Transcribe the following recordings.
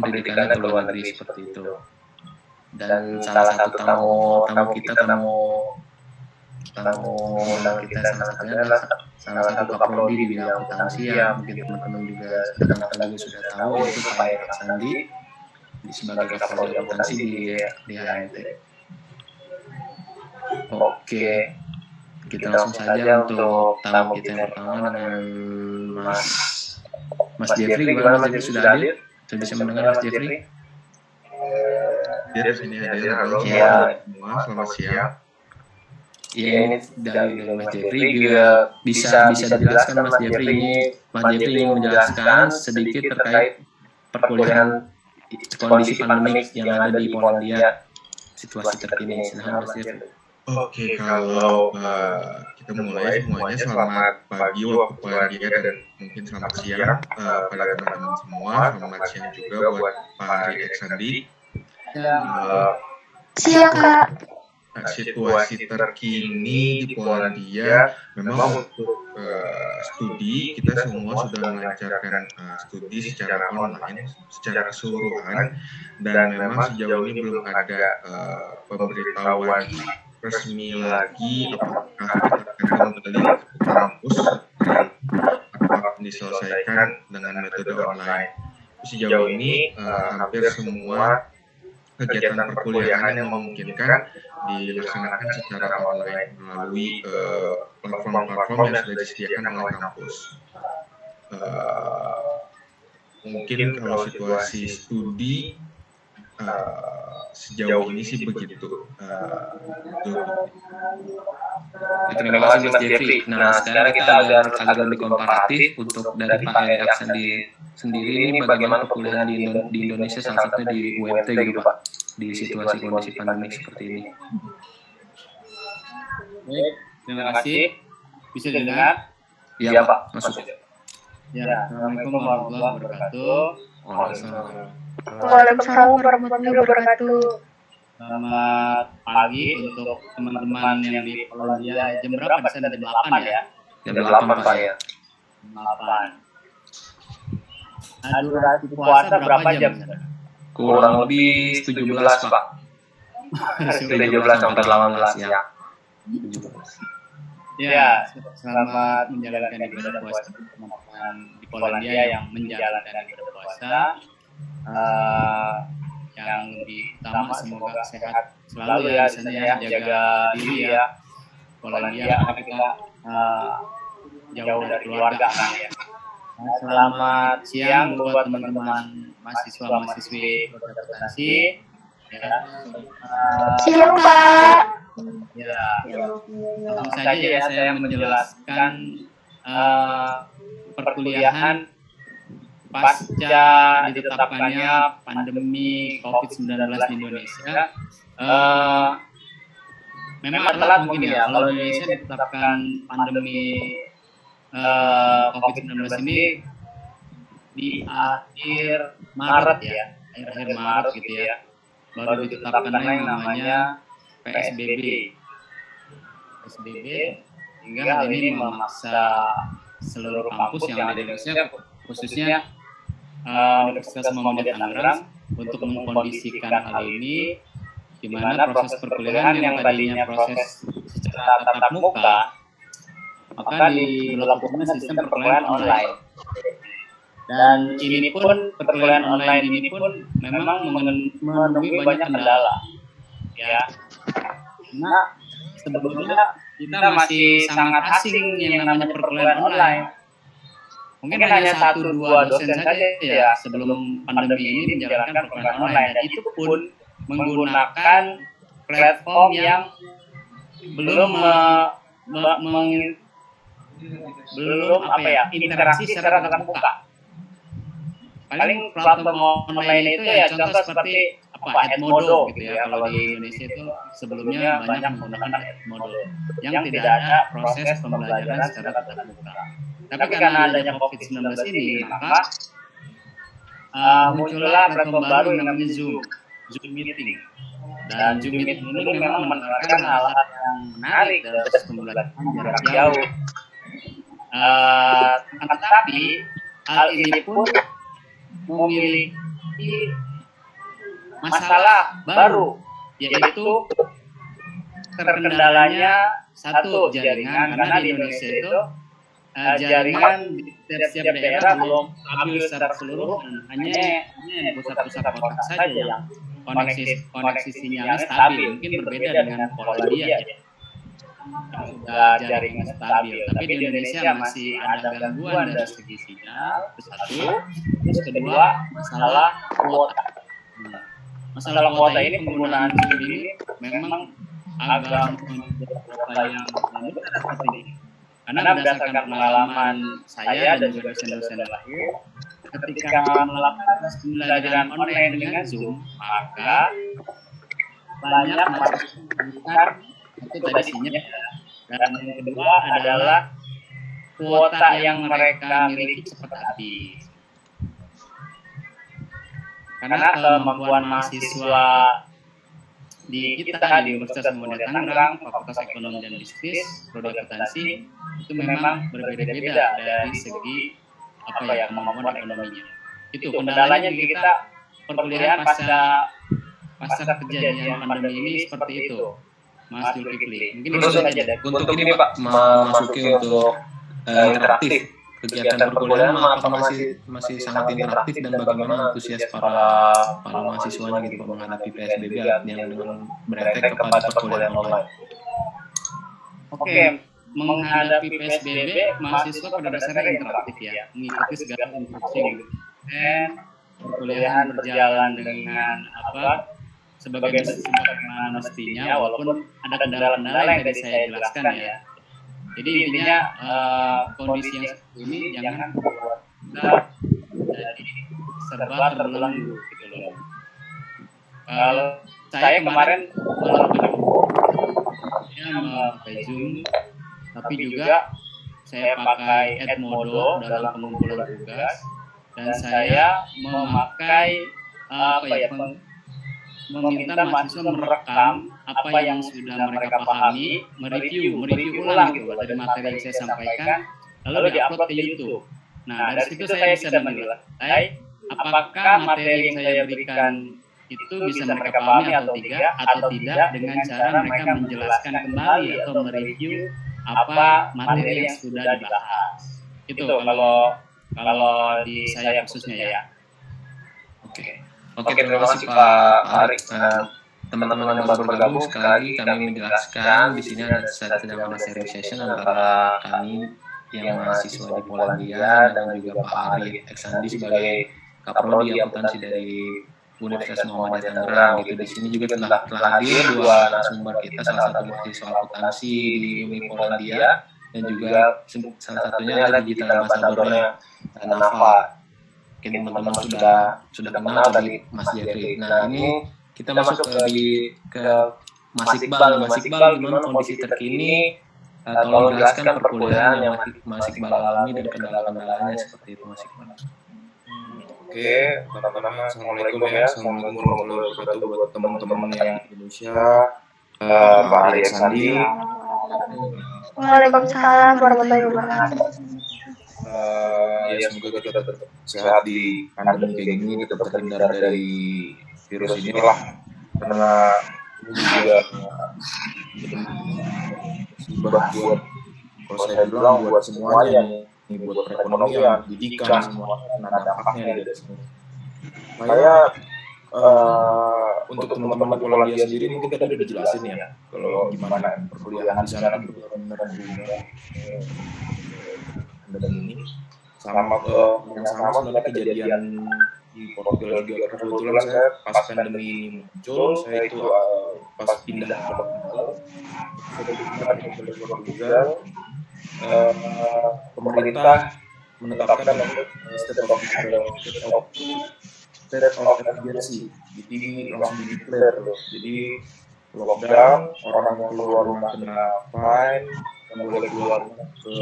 pendidikannya ke luar negeri seperti itu. Dan salah satu tamu undangan kita salah satunya adalah salah satu kaprodi di bidang akuntansi yang mungkin teman-teman juga rekan-rekan juga sudah tahu, yaitu Pak Erik Sandi sebagai kaprodi akuntansi di HMT. Oke, kita langsung saja untuk tamu kita yang pertama dengan Mas Jeffrey. Gimana Mas Jeffrey, sudah hadir? Sudah bisa mendengar Mas Jeffrey? Ya, sini hadir. Halo semua, selamat siang. Ya, ini dari Mas Jeffrey juga bisa dijelaskan Mas Jeffrey ini. Mas Jeffrey ingin menjelaskan sedikit terkait perkuliahan kondisi pandemik yang ada di Polandia, situasi terkini. Silahkan Mas Jeffrey. Oke, kalau kita mulai semuanya, selamat pagi waktu Polandia dan mungkin selamat siang pada teman-teman semua. Selamat siang juga buat Pak Erik Sandi. Siang Kak. Situasi terkini di Polandia memang untuk studi kita semua sudah melancarkan studi secara online secara keseluruhan, dan memang sejauh ini belum ada pemberitahuan resmi lagi apakah kita akan kembali ke kampus atau diselesaikan dengan metode online. Sejauh ini hampir semua kegiatan perkuliahan yang memungkinkan dilaksanakan secara online melalui platform-platform yang sudah disediakan oleh kampus. Mungkin kalau situasi studi sejauh ini sih begitu. Terima kasih Mas Jeffrey. Nah, sekarang kita agak lebih komparatif untuk dari Pak Erik sendiri ini bagaimana perkuliahan di Indonesia, salah satunya di UMT gitu Pak, di situasi kondisi pandemik seperti ini. Baik, terima kasih. Bisa didengar? Iya Pak, masuk. Ya, Assalamualaikum warahmatullahi wabarakatuh. Waalaikumsalam warahmatullahi wabarakatuh. Selamat pagi untuk teman-teman yang di Polandia. Jam berapa di sana? Jam 8 ya? Jam 8 Pak ya. 8. Nah, durasi puasa berapa jam? Kurang lebih 17 Pak. 17 sampai 18 ya. 17. Ya, selamat menjalankan ibadah puasa teman-teman di Polandia yang menjalankan ibadah puasa. Yang lebih utama semoga sehat selalu ya di sana ya, jaga diri ya. Polandia karena kita jauh dari keluarga kan ya. Selamat siang buat teman-teman mahasiswa-mahasiswi akuntansi. Ya. Siang Pak. Ya, langsung saja ya saya menjelaskan perkuliahan pasca ditetapkannya pandemi COVID-19 di Indonesia. Memang telat mungkin ya, kalau di Indonesia ditetapkan pandemi COVID-19 ini di akhir Maret ya, akhir Maret gitu ya, baru ditetapkan yang namanya PSBB, hingga hal ini memaksa seluruh kampus yang ada di Indonesia, khususnya Universitas Muhammadiyah Tangerang, untuk mengkondisikan hal ini, di mana proses perkuliahan yang tadinya proses secara tatap muka, maka diberlakukan sistem perkuliahan online. Dan ini pun perkuliahan online ini pun memang menemui banyak kendala, ya. Karena sebelumnya kita masih sangat asing yang namanya perkuliahan online. Mungkin hanya 1-2 dosen saja ya sebelum pandemi ini menjalankan perkuliahan online, dan itu pun menggunakan platform yang belum interaksi secara tatap muka. Paling platform online itu ya contoh seperti Edmodo gitu ya, kalau di Indonesia itu sebelumnya banyak menggunakan Edmodo yang tidak ada proses pembelajaran secara tatap muka. Tapi karena adanya COVID-19 ini, maka muncullah platform baru yang namanya Zoom Meeting. Dan Zoom Meeting ini memang menawarkan hal-hal yang menarik dalam proses pembelajaran jarak jauh. Tetapi hal ini pun masalah baru, yaitu terkendalanya satu jaringan, karena di Indonesia itu jaringan di setiap daerah belum stabil secara keseluruhan, hanya di pusat-pusat kota saja yang koneksi sinyalnya stabil, mungkin berbeda dengan Polandia ya, yang sudah jaringan stabil. Tapi di Indonesia masih ada gangguan dari segi sinyal, itu satu. Terus kedua, masalah kuota. Masalah kuota ini, penggunaan Zoom ini memang agak membuat kuota yang mudah seperti ini. Karena berdasarkan pengalaman saya dan juga dosen-dosen lain, ketika melakukan pembelajaran online dengan Zoom, maka banyak mahasiswa menggunakan itu tadi sinyal. Dan yang kedua adalah kuota yang mereka miliki cepat habis. Karena kemampuan mahasiswa di kita di Universitas Muhammadiyah Tangerang, Fakultas Ekonomi dan Bisnis, Prodi Akuntansi, itu memang berbeda-beda dari segi kemampuan ekonominya. Itu kendalanya di kita perkuliahan pasca kejadian pandemi ini seperti itu, Mas Zulkifli. Mungkin itu saja deh. Untuk ini Pak, memasuki untuk interaktif kegiatan perkuliahan, apakah masih sangat interaktif dan bagaimana antusias para mahasiswanya gitu Pak menghadapi PSBB yang dengan berefek kepada perkuliahan online? Oke, menghadapi PSBB, mahasiswa pada dasarnya interaktif ya, mengikuti segala instruksi dan perkuliahan berjalan dengan sebagaimana mestinya, walaupun ada kendala-kendala yang tadi saya jelaskan ya. Jadi intinya kondisi yang seperti ini jangan membuat kita jadi serba terbelenggu gitu loh. Kalau saya kemarin memakai Zoom, tapi juga saya pakai Edmodo dalam pengumpulan tugas, dan saya memakai meminta mahasiswa merekam apa yang sudah mereka pahami, mereview ulang gitu dari materi yang saya sampaikan, lalu diupload ke YouTube. Nah, dari situ saya bisa menilai apakah materi yang saya berikan itu bisa mereka pahami atau tidak dengan cara mereka menjelaskan kembali atau mereview apa materi yang sudah dibahas. Itu kalau di saya khususnya ya. Oke, terima kasih Pak Arik. Teman-teman yang baru bergabung, sekali lagi kami menjelaskan di sini sedang ada sharing session antara kami yang mahasiswa di Polandia dan juga Pak Ari Eksandi sebagai Kaprodi Akuntansi dari Universitas Muhammadiyah Tangerang gitu. Di sini juga telah hadir dua narasumber kita, salah satu mahasiswa akuntansi di Uni Polandia dan juga salah satunya adalah digital ambassador-nya Nafa. Mungkin teman-teman sudah kenal tadi Mas Jeffrey. Nah, ini kita masuk ke Mas Iqbal. Mas Iqbal, gimana kondisi terkini? Tolong jelaskan perkuliahan yang Mas Iqbal alami dan kendala-kendalanya seperti itu, Mas Iqbal. Oke, pertama-tama Assalamualaikum ya. Assalamualaikum warahmatullahi wabarakatuh buat teman-teman yang di Indonesia. Pak Ari Eksandi. Waalaikumsalam warahmatullahi wabarakatuh. Ya semoga kita tetap sehat di pandemi kayak gini, tetap terhindar dari virus inilah, karena ini juga musibah buat, kalau saya bilang buat semuanya nih, buat perekonomian, pendidikan, semuanya kena dampaknya dari sini. Saya untuk teman-teman di Polandia sendiri mungkin tadi udah dijelasin ya, kalau gimana perkuliahan di sana kan benar-benar berubah. Dan ini sama yang sama sebenarnya kejadian di Portugal juga, karena kebetulan saya pas pandemi ini muncul, saya itu pas pindah ke Portugal, pemerintah menetapkan state of emergency, jadi langsung di-declare tuh. Jadi lockdown, orang yang keluar rumah kena fine, yang boleh keluar ke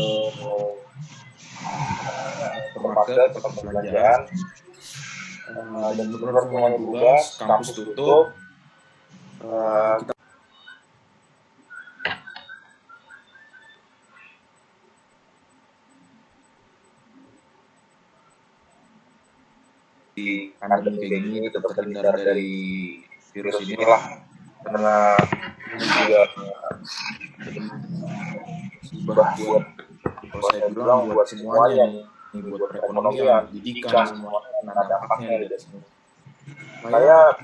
supermarket, tempat perbelanjaan, dan benar semuanya tugas, kampus tutup. Kita pandemi kayak gini tetap terhindar dari virus inilah, karena ini juga musibah buat, kalau saya bilang buat semuanya nih, buat perekonomian, pendidikan, semuanya kena dampaknya dari sini. Saya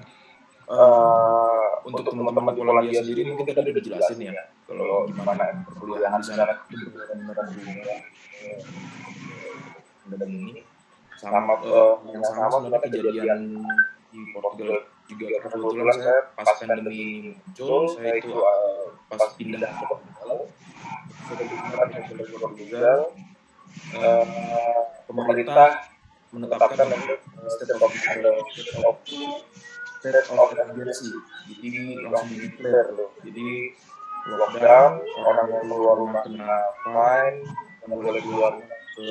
untuk teman-teman di Polandia sendiri mungkin tadi udah dijelasin ya, kalau gimana perkuliahan di sana itu benar-benar berubah dan ini sama yang sama sebenarnya kejadian di Portugal juga, karena kebetulan saya pas pandemi ini muncul, saya itu pas pindah ke Portugal, pemerintah menetapkan state of emergency, jadi langsung di-declare tuh. Jadi lockdown, orang yang keluar rumah kena fine, yang boleh keluar ke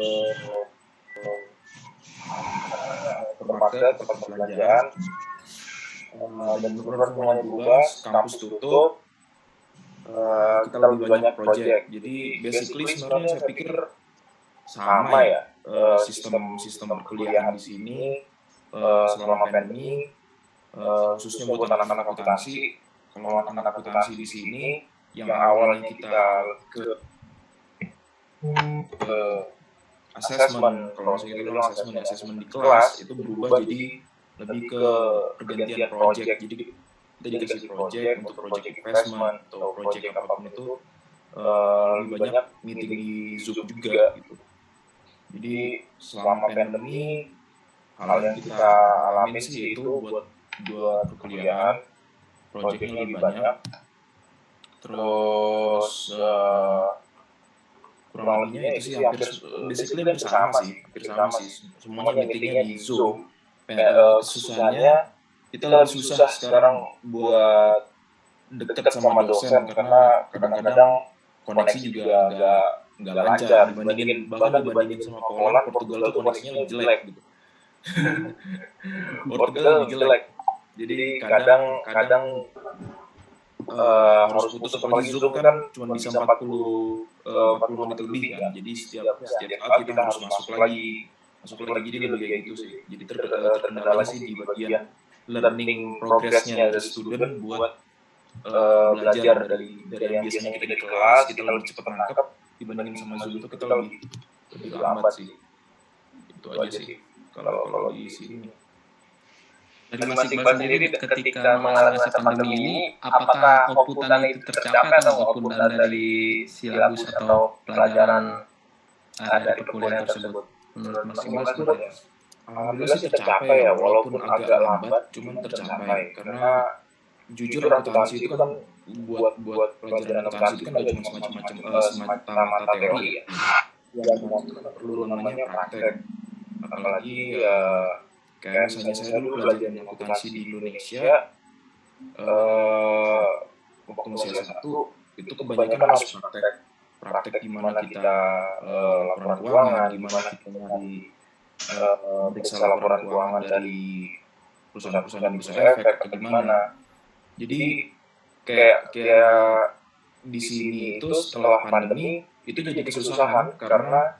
supermarket, tempat perbelanjaan, dan benar semuanya berubah, kampus tutup, kita lebih banyak project. Jadi basically sebenarnya saya pikir sama ya sistem perkuliahan di sini selama pandemi, khususnya buat anak-anak akuntansi. Kalau anak-anak akuntansi di sini yang awalnya kita ke assessment, kalau saya bilang assessment di kelas itu berubah jadi lebih ke pergantian project. Jadi kita dikasih project untuk project investment atau project apapun itu, lebih banyak meeting di Zoom juga gitu. Jadi selama pandemi hal yang kita alamin sih itu buat perkuliahan projectnya lebih banyak, terus kurang lebihnya itu sih hampir sama sih, semuanya meetingnya di Zoom. Kesusahannya kita lebih susah sekarang buat deket sama dosen karena kadang-kadang koneksi juga nggak lancar dibandingin sama Poland. Portugal tuh koneksinya lebih jelek gitu. Portugal lebih jelek, jadi kadang harus putus, apalagi Zoom kan cuma bisa 40 menit lebih kan, jadi setiap saat kita harus masuk lagi, jadi lebih kayak gitu sih. Jadi terkendala sih di bagian learning progress-nya dari student buat belajar dari yang biasanya kita di kelas kita lebih cepat nangkep dibandingin sama Zoom itu kita lebih lambat sih. Itu aja sih kalau di sini. Dari Mas Iqbal sendiri ketika mengalami masa pandemi ini, apakah outputan itu tercapai atau outputan dari silabus atau pelajaran dari perkuliahan tersebut? Menurut Mas Iqbal seperti apa? Alhamdulillah sih tercapai ya, walaupun agak lambat, cuman tercapai. Karena jujur akuntansi itu kan buat pelajaran akuntansi itu kan gak cuma semata-mata teori ya. Yang perlu namanya praktek. Apalagi kayak misalnya saya dulu pelajaran akuntansi di Indonesia, waktu masih S1 itu kebanyakan harus praktek gimana kita laporan keuangan, gimana kita meriksa laporan keuangan dari perusahaan bursa efek atau gimana. Jadi kayak di sini itu setelah pandemi itu jadi kesusahan karena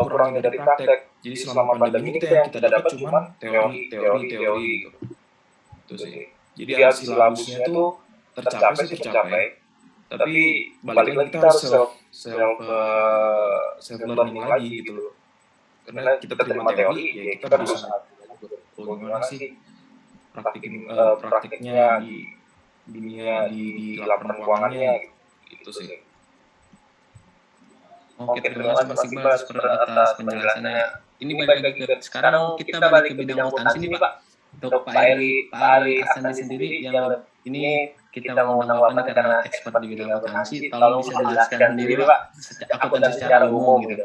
kurangnya dari praktek. Jadi selama pandemi ini kita dapat cuma teori gitu. Itu sih. Jadi silabusnya tuh tercapai, tapi balik lagi kita harus self learning lagi gitu loh. Karena kita terima teori ya kita berusaha bagaimana sih praktiknya di dunia di laporan keuangannya gitu sih. Oke, terima kasih Mas Iqbal atas penjelasannya. Ini balik lagi ke sekarang kita balik ke bidang akuntansi nih Pak. Untuk Pak Ari Asandi sendiri yang ini kita mau undang karena expert di bidang akuntansi, tolong bisa dijelaskan sendiri Pak akuntansi secara umum gitu.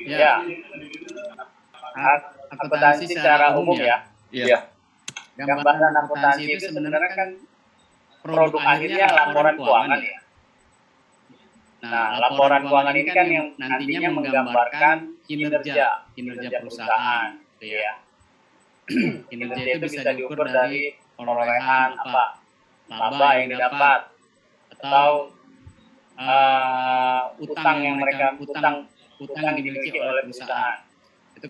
Ya, akuntansi secara umum ya. Iya. Gambaran akuntansi itu sebenarnya kan produk akhirnya laporan keuangan ya. Nah, laporan keuangan ini kan yang nantinya menggambarkan kinerja perusahaan, gitu ya. Kinerja itu bisa diukur dari perolehan laba yang didapat atau utang utang yang dimiliki oleh perusahaan. Itu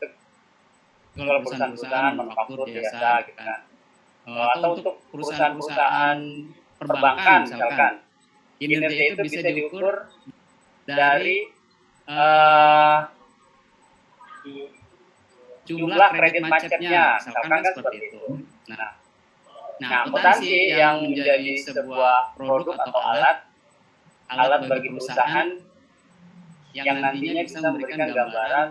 kalau perusahaan-perusahaan manufaktur jasa gitu kan. Atau untuk perusahaan-perusahaan perbankan misalkan, kinerja itu bisa diukur dari jumlah kredit macetnya, misalkan kan seperti itu. Nah, akuntansi yang menjadi sebuah produk atau alat bagi perusahaan yang nantinya bisa memberikan gambaran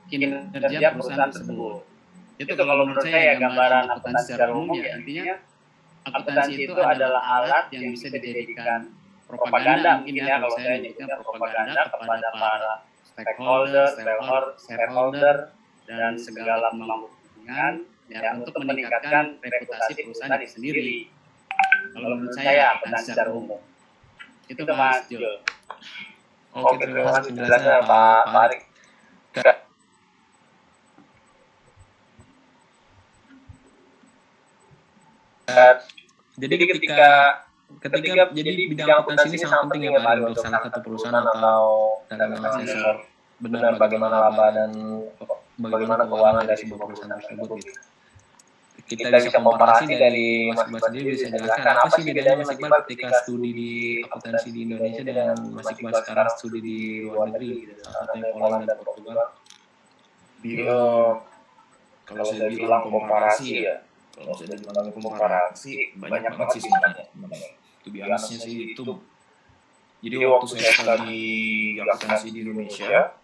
kinerja perusahaan tersebut. Itu kalau menurut saya gambaran akuntansi secara umum ya intinya akuntansi itu adalah alat yang bisa dijadikan propaganda mungkin ya kalau saya menyebutnya propaganda kepada para shareholder dan segala pemangku kepentingan ya untuk meningkatkan reputasi perusahaan itu sendiri. Kalau menurut saya akuntansi secara umum. Itu Mas Jul. Oke, terima kasih penjelasannya Pak Arik. Jadi ketika jadi bidang akuntansi ini sangat penting ya Pak Ari untuk salah satu perusahaan atau dalam asesor benar bagaimana laba dan bagaimana keuangan dari sebuah perusahaan tersebut gitu. Kita bisa komparasi dari Mas Iqbal sendiri bisa jelaskan apa sih bedanya Mas Iqbal ketika studi di akuntansi di Indonesia dan Mas Iqbal sekarang studi di luar negeri gitu, salah satunya Poland dan Portugal. Kalau saya bilang komparasi ya, kalau saya bilang komparasi banyak banget sih sebenarnya. Itu biasanya sih itu. Jadi waktu saya studi akuntansi di Indonesia,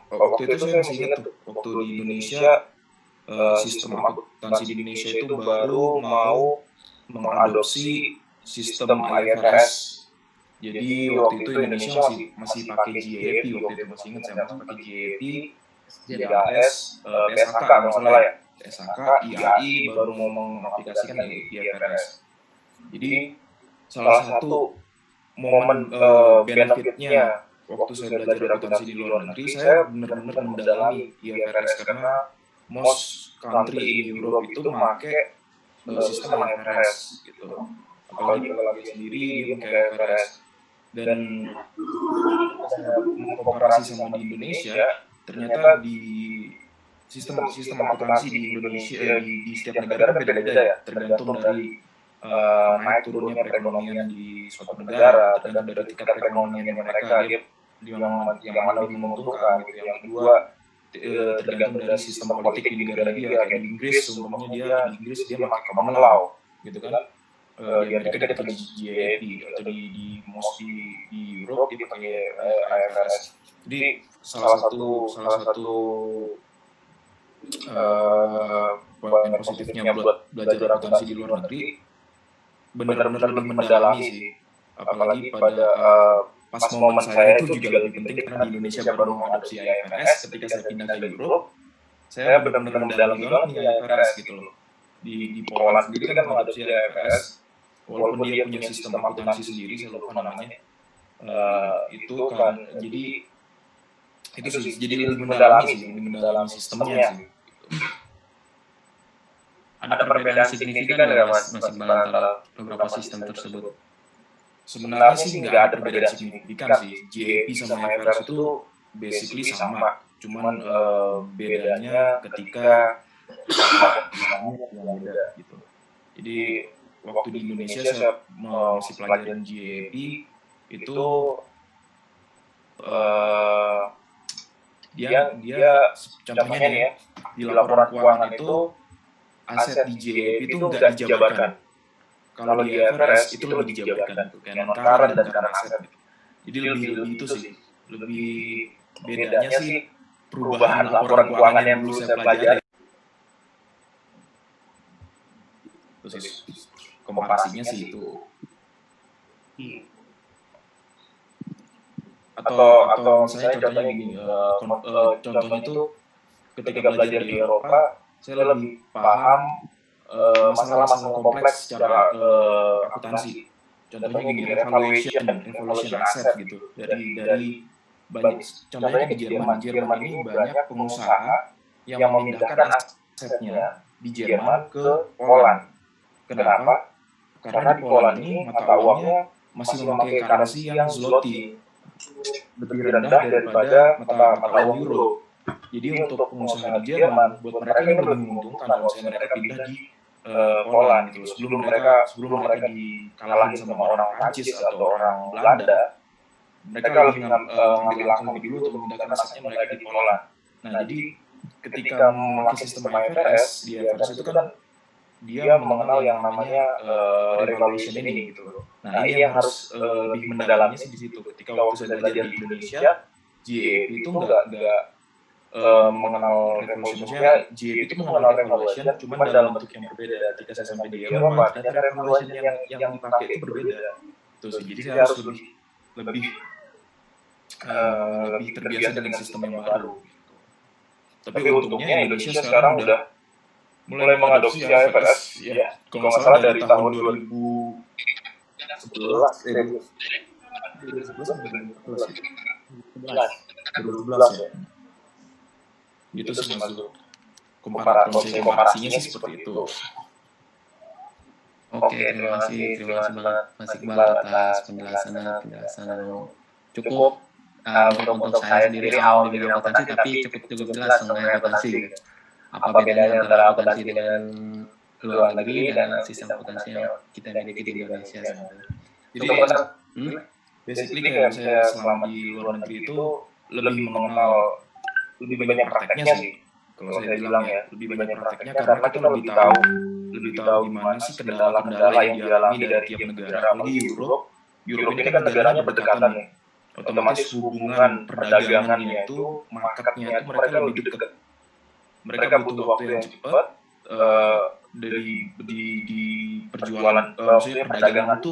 waktu itu saya masih ingat tuh, waktu di Indonesia sistem akuntansi di Indonesia itu baru mau mengadopsi sistem IFRS. Jadi waktu itu Indonesia masih pakai GAAP, waktu itu masih ingat saya masih pakai GAAP, JAS, PSAK kalau nggak salah ya, PSAK, IAI baru mau mengaplikasikan IFRS. Jadi salah satu momen benefitnya waktu saya belajar akuntansi di luar negeri, saya benar-benar mendalami IFRS karena most country in Europe itu pakai sistem IFRS gitu. Apalagi kalau sendiri dia pakai IFRS. Dan komparasi sama di Indonesia, ternyata di sistem akuntansi di Indonesia di setiap negara kan beda-beda ya, tergantung dari naik turunnya perekonomian di suatu negara, tergantung dari tingkat perekonomian mereka, dia yang mana lebih menguntungkan gitu. Yang kedua tergantung dari sistem politik di negara dia, kayak di Inggris umpamanya di Inggris dia pakai common law gitu kan, di Amerika dia pakai GAAP, atau di Europe dia pakai IFRS. Jadi salah satu poin positifnya buat belajar akuntansi di luar negeri benar-benar lebih mendalami sih, apalagi pada pas momen saya itu juga lebih penting karena di Indonesia baru mengadopsi IFRS. Ketika saya pindah ke Europe, saya benar-benar mendalami banget nih IFRS gitu loh. Di Poland sendiri kan mengadopsi IFRS, walaupun dia punya sistem akuntansi sendiri, saya lupa namanya. Itu kan jadi itu sih jadi lebih mendalami sistemnya sih. Ada perbedaan signifikan nggak Mas Iqbal antara beberapa sistem tersebut? Sebenarnya sih nggak ada perbedaan signifikan sih. GAAP sama IFRS itu basically sama, cuman bedanya ketika yang beda gitu. Jadi waktu di Indonesia saya masih pelajaran GAAP itu dia contohnya nih ya, di laporan keuangan itu aset di GAAP itu nggak dijabarkan. Kalau di IFRS itu lebih dijabarkan, kayak non current dan current aset gitu. Jadi lebih itu sih, lebih bedanya sih perubahan laporan keuangan yang dulu saya pelajari. Terus komparasinya sih itu. Atau misalnya contohnya gini, contohnya itu ketika belajar di Eropa, saya lebih paham masalah-masalah kompleks secara akuntansi. Contohnya gini, revaluation aset gitu. Dari banyak, contohnya di Jerman ini banyak pengusaha yang memindahkan asetnya di Jerman ke Poland. Kenapa? Karena di Poland ini mata uangnya masih memakai currency yang zloty, lebih rendah daripada mata uang euro. Jadi untuk pengusaha di Jerman, buat mereka ini lebih menguntungkan kalau misalnya mereka pindah di Poland gitu. Sebelum mereka dikalahin sama orang Prancis atau orang Belanda, mereka lebih ngambil langkah lebih dulu untuk memindahkan asetnya mereka di Poland. Nah, jadi ketika memakai sistem IFRS, di IFRS itu kan dia mengenal yang namanya revaluation ini gitu. Nah, ini yang harus lebih mendalaminya sih di situ. Ketika waktu saya belajar di Indonesia, GAAP itu nggak mengenal revaluation. Maksudnya GAAP itu mengenal revaluation, cuma dalam bentuk yang berbeda. Ketika saya sampai di Eropa, ternyata revaluation yang dipakai itu berbeda. Tuh sih, jadi saya harus lebih terbiasa dengan sistem yang baru. Tapi untungnya Indonesia sekarang udah mulai mengadopsi IFRS, ya. Kalau nggak salah dari tahun 2011 ya. Itu sih masuk komparasinya sih seperti itu. Oke, terima kasih banget Mas Iqbal atas penjelasan cukup untuk saya sendiri awam di bidang akuntansi, tapi cukup jelas mengenai akuntansi. Apa bedanya antara akuntansi dengan luar negeri dan sistem akuntansi yang kita miliki di Indonesia sebenarnya. Jadi basically kayak saya selama di luar negeri itu lebih mengenal lebih banyak prakteknya sih. Kalau saya bilang ya, lebih banyak prakteknya karena kita lebih tahu gimana sih kendala-kendala yang dialami dari tiap negara. Apalagi Europe ini kan negaranya berdekatan nih. Otomatis hubungan perdagangannya itu, marketnya itu mereka lebih dekat. Mereka butuh waktu yang cepat dari di perjualan, maksudnya perdagangan itu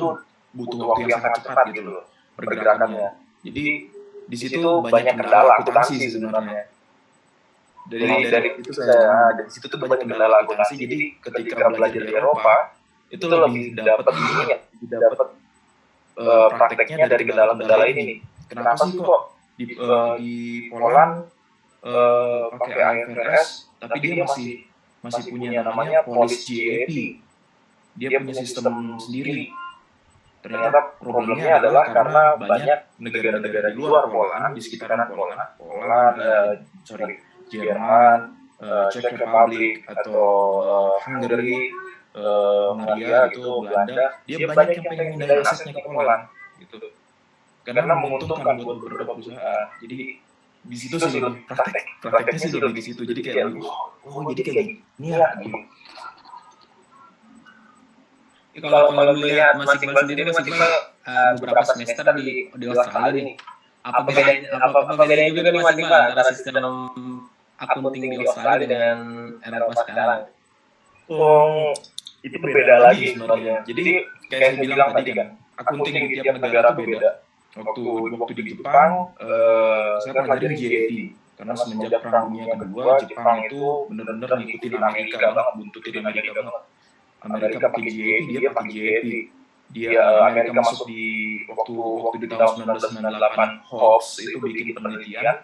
butuh waktu yang sangat cepat gitu loh pergerakannya. Jadi di situ banyak kendala akuntansi sih sebenarnya. Dari itu dari situ tuh banyak kendala akuntansi. Jadi ketika belajar di Eropa itu lebih dapat prakteknya dari kendala-kendala ini. Kenapa sih kok di Poland pakai IFRS tapi dia masih punya namanya Polish GAAP. Dia punya sistem sendiri. Ternyata problemnya adalah karena banyak negara-negara di luar Poland, di sekitaran Jerman, Czech Republic atau Hungary, Hungaria itu Belanda, dia banyak yang pengen pindahin asetnya ke Poland gitu. Karena menguntungkan buat beberapa perusahaan. Jadi di situ sih lebih prakteknya sih lebih di situ. Jadi kayak jadi kayak gini ya gitu. Kalau melihat Mas Iqbal sendiri, Mas Iqbal beberapa semester di Australia nih, apa bedanya juga nih Mas Iqbal antara sistem akunting di Australia dengan Eropa sekarang? Itu beda lagi sebenarnya. Jadi kayak saya bilang tadi kan, akunting di tiap negara tuh beda. Waktu di Jepang, saya pelajarin GAAP karena semenjak Perang Dunia Kedua, Jepang itu benar-benar ngikutin Amerika banget, buntutin Amerika banget. Amerika pakai GAAP, dia pakai GAAP. Amerika masuk di waktu di tahun 1998, Hobbes itu bikin penelitian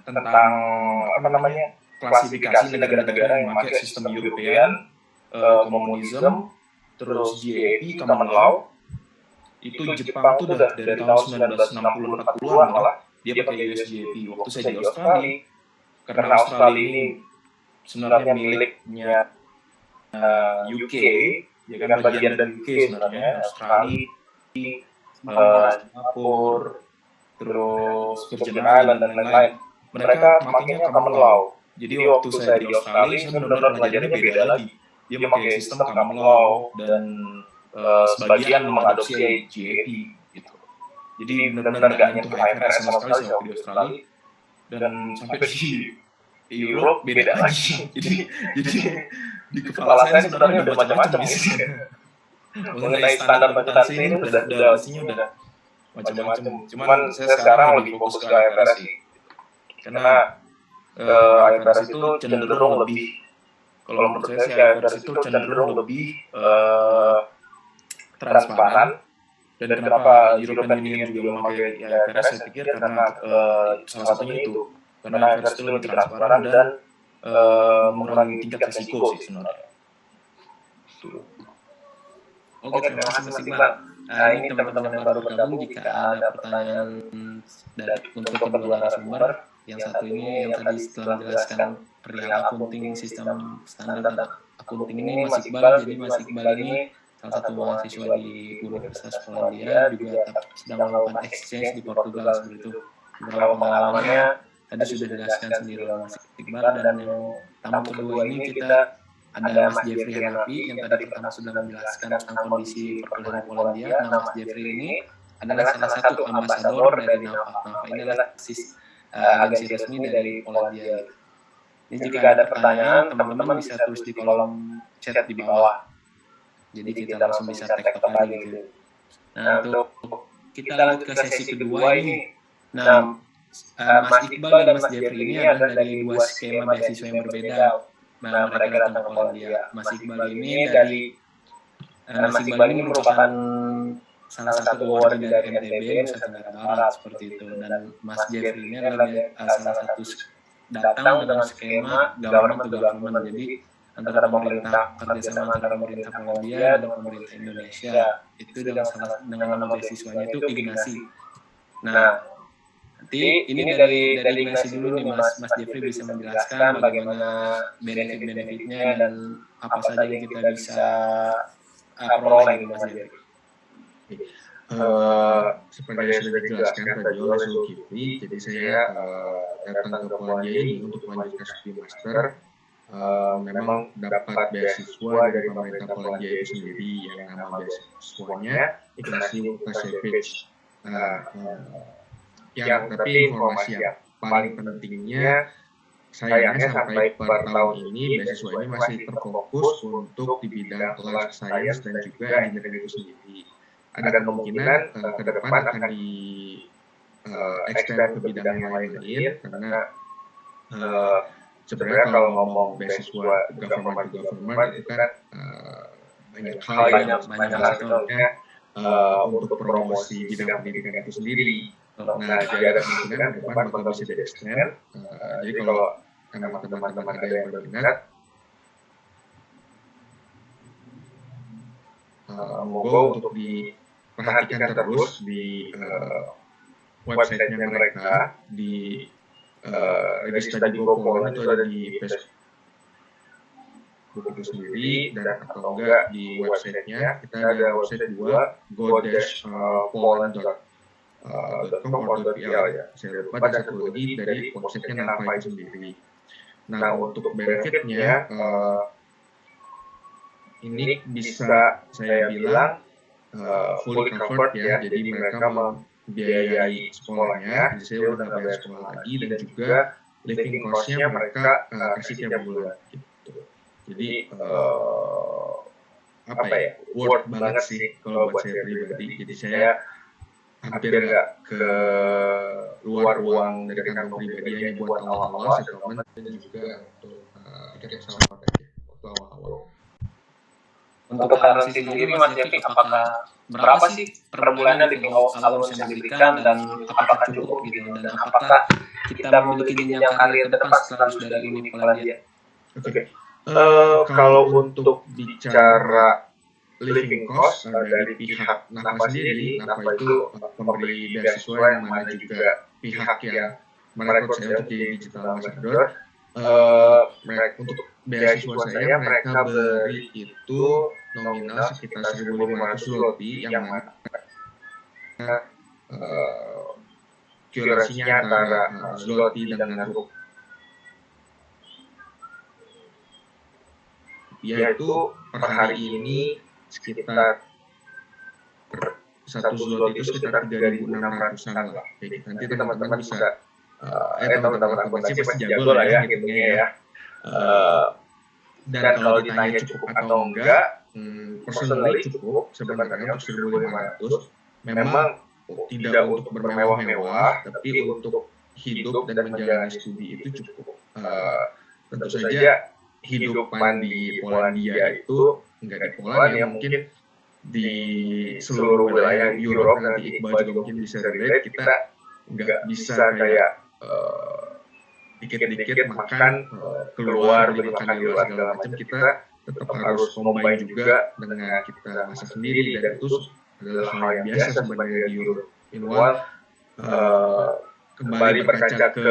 tentang apa namanya klasifikasi negara-negara yang memakai sistem European, komunisme, terus GAAP, common law. Itu Jepang tuh udah dari tahun 1960-40-an malah dia pakai US GAAP. Waktu saya di Australia, karena Australia ini sebenarnya miliknya UK, ya kan bagian dari UK sebenarnya, Australia, Singapura, terus Virgin Island dan lain-lain. Mereka makanya common law. Jadi waktu saya di Australia, saya benar-benar pelajarannya beda lagi. Dia pakai sistem common law dan sebagian mengadopsi GAAP gitu. Jadi benar-benar nggak nyentuh IFRS sama sekali sih waktu di Australia. Dan sampai di Europe beda lagi. Jadi di kepala saya sebenarnya udah macam-macam isinya. Mengenai standar akuntansi ini udah isinya udah macam-macam. Cuman saya sekarang lebih fokus ke IFRS sih. Karena IFRS itu cenderung lebih, kalau menurut saya sih IFRS itu cenderung lebih transparan. Dan kenapa European Union juga memakai IFRS, saya pikir karena salah satunya itu. Karena IFRS itu lebih transparan dan mengurangi tingkat risiko sih sebenarnya. Oke, terima kasih Mas Iqbal. Ini teman-teman yang baru bergabung, jika ada pertanyaan untuk kedua narasumber, yang satu ini yang tadi setelah menjelaskan perihal akunting, sistem standar dan akunting ini Mas Iqbal. Jadi Mas Iqbal ini salah satu mahasiswa di Universitas Polandia, juga sedang melakukan exchange di Portugal seperti itu. Beberapa pengalamannya tadi sudah dijelaskan sendiri oleh Mas Iqbal, dan yang tamu kedua ini kita ada Mas Jeffrey Hanafi yang tadi pertama sudah menjelaskan tentang kondisi perkuliahan di Polandia. Nah, Mas Jeffrey ini adalah salah satu ambasador dari NAFA. NAFA ini adalah agensi resmi dari Polandia. Ini jika ada pertanyaan, teman-teman bisa tulis di kolom chat di bawah. Jadi kita langsung bisa tektok lagi gitu. Nah, untuk kita lanjut ke sesi kedua ini. Nah, Mas Iqbal dan Mas Jeffrey ini adalah dari dua skema beasiswa yang berbeda. Nah, mereka datang ke Polandia. Mas Iqbal ini merupakan salah satu awardee dari NTB Nusa Tenggara Barat seperti itu, dan Mas Jeffrey ini adalah salah satu datang dengan skema government to government. Jadi antara pemerintah, kerjasama antara pemerintah Polandia dan pemerintah Indonesia itu dengan nama beasiswanya itu Ignasi. Nah, nanti ini dari Ignasi dulu nih Mas Jeffrey bisa menjelaskan bagaimana benefit-benefitnya dan apa saja yang kita bisa peroleh nih Mas Jeffrey. Seperti yang sudah dijelaskan tadi oleh Zulkifli, jadi saya datang ke Polandia ini untuk melanjutkan studi master. Memang dapat beasiswa dari pemerintah Polandia itu sendiri, yang nama beasiswanya Ignacy Łukasiewicz. Tapi informasi yang paling pentingnya, sayangnya sampai per tahun ini beasiswa ini masih terfokus untuk di bidang life science dan juga engineering itu sendiri. Ada kemungkinan ke depan akan di extend ke bidang yang lain, karena sebenarnya kalau ngomong beasiswa government to government itu kan banyak faktornya untuk promosi bidang pendidikan itu sendiri. Nah, jadi ada kemungkinan ke depan bakal bisa di-extend. Jadi kalau teman-teman ada yang berminat, monggo untuk diperhatikan terus di website-nya mereka, di Register di Poland itu ada di Facebook itu sendiri, dan atau enggak di website-nya. Kita ada website 2, go-poland.com.pl ya. Saya lupa, ada satu lagi dari website-nya NAFA itu sendiri. Nah, untuk benefit-nya ini bisa saya bilang fully covered ya. Jadi mereka membiayai sekolahnya, jadi saya udah nggak bayar sekolah lagi, dan juga living cost-nya mereka kasih tiap bulan gitu. Jadi worth banget sih kalau buat saya pribadi. Jadi saya hampir nggak ke luar uang dari kantong pribadi, hanya buat awal-awal settlement dan juga untuk tiket pesawat aja waktu awal-awal. Untuk currency sendiri Mas Jeffrey, apakah berapa sih per bulannya living allowance yang diberikan, dan apakah cukup gitu, dan apakah kita memiliki jenjang karir ke depan setelah lulus dari Uni Polandia? Oke. Kalau untuk bicara living cost dari pihak NAFA sendiri, NAFA itu pemberi beasiswa yang mana juga pihak yang merekrut saya untuk jadi digital ambassador. Untuk beasiswa saya mereka beri itu nominal sekitar 1.500 zloty, yang mana currency-nya antara zloty dengan rupiah itu per hari ini sekitar 1 zloty itu sekitar 3.600-an lah. Jadi nanti teman-teman bisa teman-teman akuntansi pasti jago lah ya hitungnya ya. Dan kalau ditanya cukup atau enggak, personally cukup sebenarnya untuk 1.500. Memang tidak untuk bermewah-mewah, tapi untuk hidup dan menjalani studi itu cukup. Tentu saja hidupan di Polandia itu enggak di Polandia, mungkin di seluruh wilayah Europe, nanti Iqbal juga mungkin bisa relate, kita nggak bisa kayak dikit-dikit makan keluar, beli makan di luar segala macam. Kita tetap harus combine juga dengan kita masak sendiri, dan itu adalah hal yang biasa sebenarnya di Europe. Meanwhile, kembali berkaca ke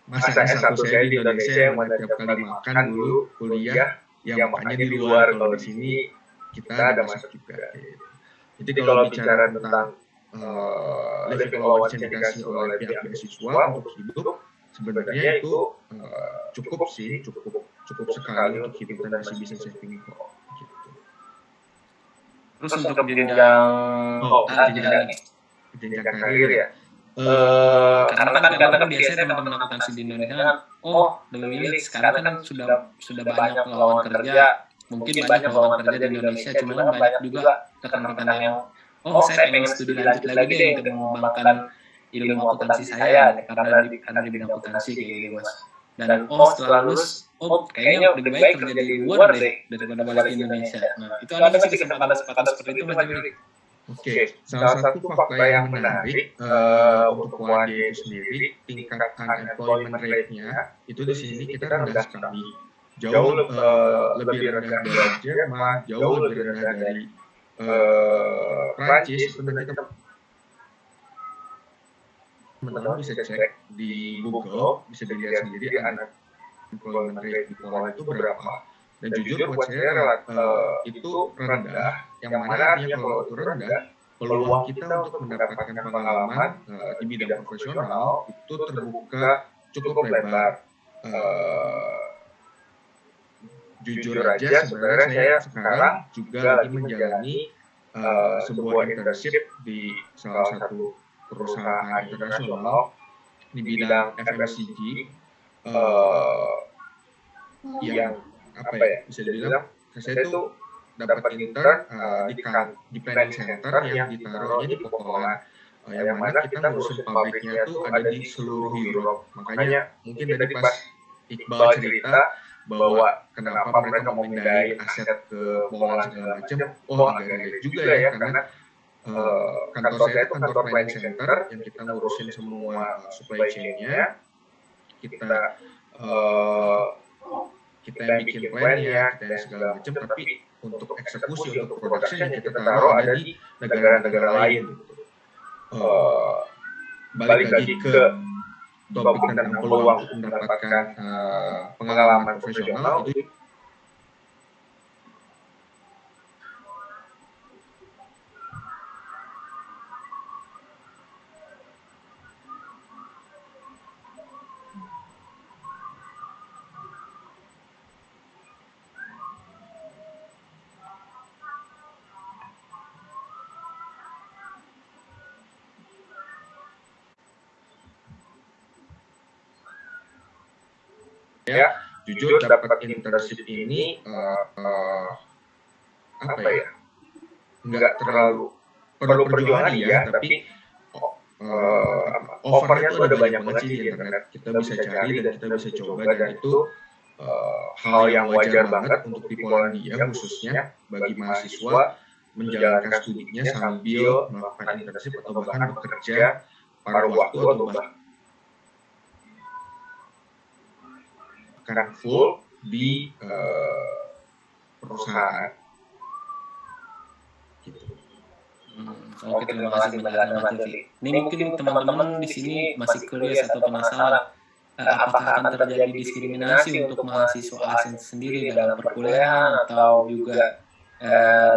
masa S1 saya di Indonesia yang mana tiap kali makan dulu kuliah, yang makannya di luar. Kalau di sini kita ada masak juga. Jadi kalau bicara tentang living allowance yang dikasih oleh pihak beasiswa untuk hidup, sebenarnya itu cukup sekali untuk hidup dan masih bisa saving kok. Gitu. Terus untuk jenjang karir ya. Karena kan biasanya teman-teman akuntansi di Indonesia kan, lebih milih sekarang kan sudah banyak lowongan kerja, mungkin banyak lowongan kerja di Indonesia, cuma kan banyak juga rekan-rekan yang saya pengen studi lanjut lagi deh untuk mengembangkan ilmu akuntansi saya karena di bidang akuntansi kayak gitu Mas. Dan setelah lulus kayaknya lebih baik kerja di luar deh daripada balik ke Indonesia. Nah, itu ada nggak sih kesempatan seperti itu Mas Jeffrey? Oke, salah satu fakta yang menarik untuk Polandia itu sendiri, tingkat unemployment rate-nya itu di sini kita rendah sekali, jauh lebih rendah dari Jerman, jauh lebih rendah dari Prancis. Itu nanti teman-teman bisa cek di Google, bisa dilihat sendiri unemployment rate di Poland itu berapa. Dan jujur buat saya itu rendah, yang mana artinya kalau itu rendah, peluang kita untuk mendapatkan pengalaman di bidang profesional itu terbuka cukup lebar. Jujur aja sebenarnya saya sekarang juga lagi menjalani sebuah internship di salah satu perusahaan internasional di bidang FMCG yang bisa dibilang saya itu dapat intern di planning center yang ditaruhnya di Poland, yang mana kita ngurusin pabriknya itu ada di seluruh Europe. Makanya mungkin tadi pas Iqbal cerita bahwa kenapa mereka memindahin aset ke Poland segala macam, agak relate juga ya, karena kantor saya itu kantor planning center yang kita ngurusin semua supply chain-nya, kita yang bikin plan-nya, kita yang segala macam, tapi untuk eksekusi, untuk production yang kita taruh ada di negara-negara lain. Balik lagi ke topik tentang peluang untuk mendapatkan pengalaman profesional itu jujur dapat internship ini nggak terlalu perlu perjuangan ya, tapi offernya tuh ada banyak banget sih di internet. Kita bisa cari dan kita bisa coba, dan itu hal yang wajar banget untuk di Polandia khususnya bagi mahasiswa menjalankan studinya sambil melakukan internship atau bahkan bekerja paruh waktu atau bahkan full di perusahaan. Gitu. Oke, terima kasih penjelasan Mas Jeffrey. Ini mungkin teman-teman di sini masih curious atau penasaran, apakah akan terjadi diskriminasi untuk mahasiswa asing sendiri dalam perkuliahan atau juga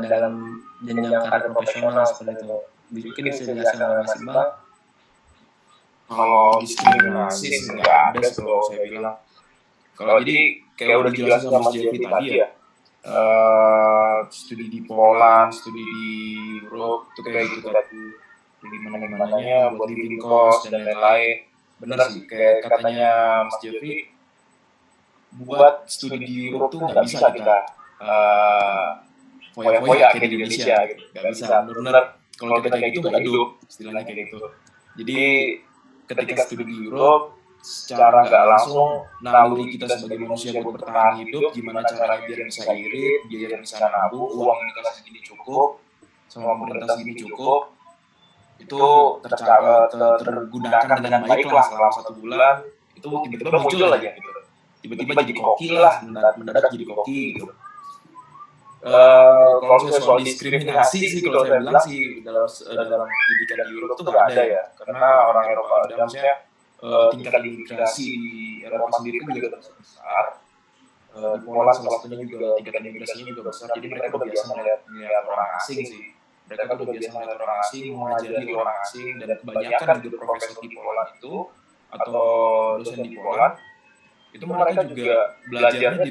dalam jenjang karir profesional seperti itu? Mungkin bisa dijelaskan oleh Mas Iqbal. Kalau diskriminasi nggak ada kalau saya bilang. Kalau jadi kayak udah dijelasin sama Mas Jeffrey tadi ya, studi di Poland, studi di Europe, itu kayak gitu tadi, gimana-gimananya buat living cost dan lain-lain. Bener sih, kayak katanya Mas Jeffrey, buat studi di Europe tuh nggak bisa kita foya-foya kayak di Indonesia gitu, nggak bisa. Bener-bener kalau kita kayak gitu nggak hidup, istilahnya kayak gitu. Jadi ketika studi di Europe, secara nggak langsung naluri kita sebagai manusia buat bertahan hidup, gimana caranya biar bisa irit, biar bisa nabung, uang yang dikasih segini cukup, sama pemerintah segini cukup, itu tergunakan dengan baik lah selama 1 bulan, itu tiba-tiba muncul aja gitu. tiba-tiba jadi koki lah, mendadak jadi koki gitu. Kalau soal diskriminasi sih, kalau saya bilang sih dalam pendidikan di Eropa tuh nggak ada ya, karena orang Eropa ada, maksudnya tingkat imigrasi di Eropa sendiri itu juga besar. Di Poland salah satunya juga tingkat imigrasinya juga besar, jadi mereka udah biasa melihat orang asing sih. Mereka tuh udah biasa melihat orang asing, mengajari orang asing, dan kebanyakan juga profesor di Poland itu atau dosen di Poland itu mereka juga belajarnya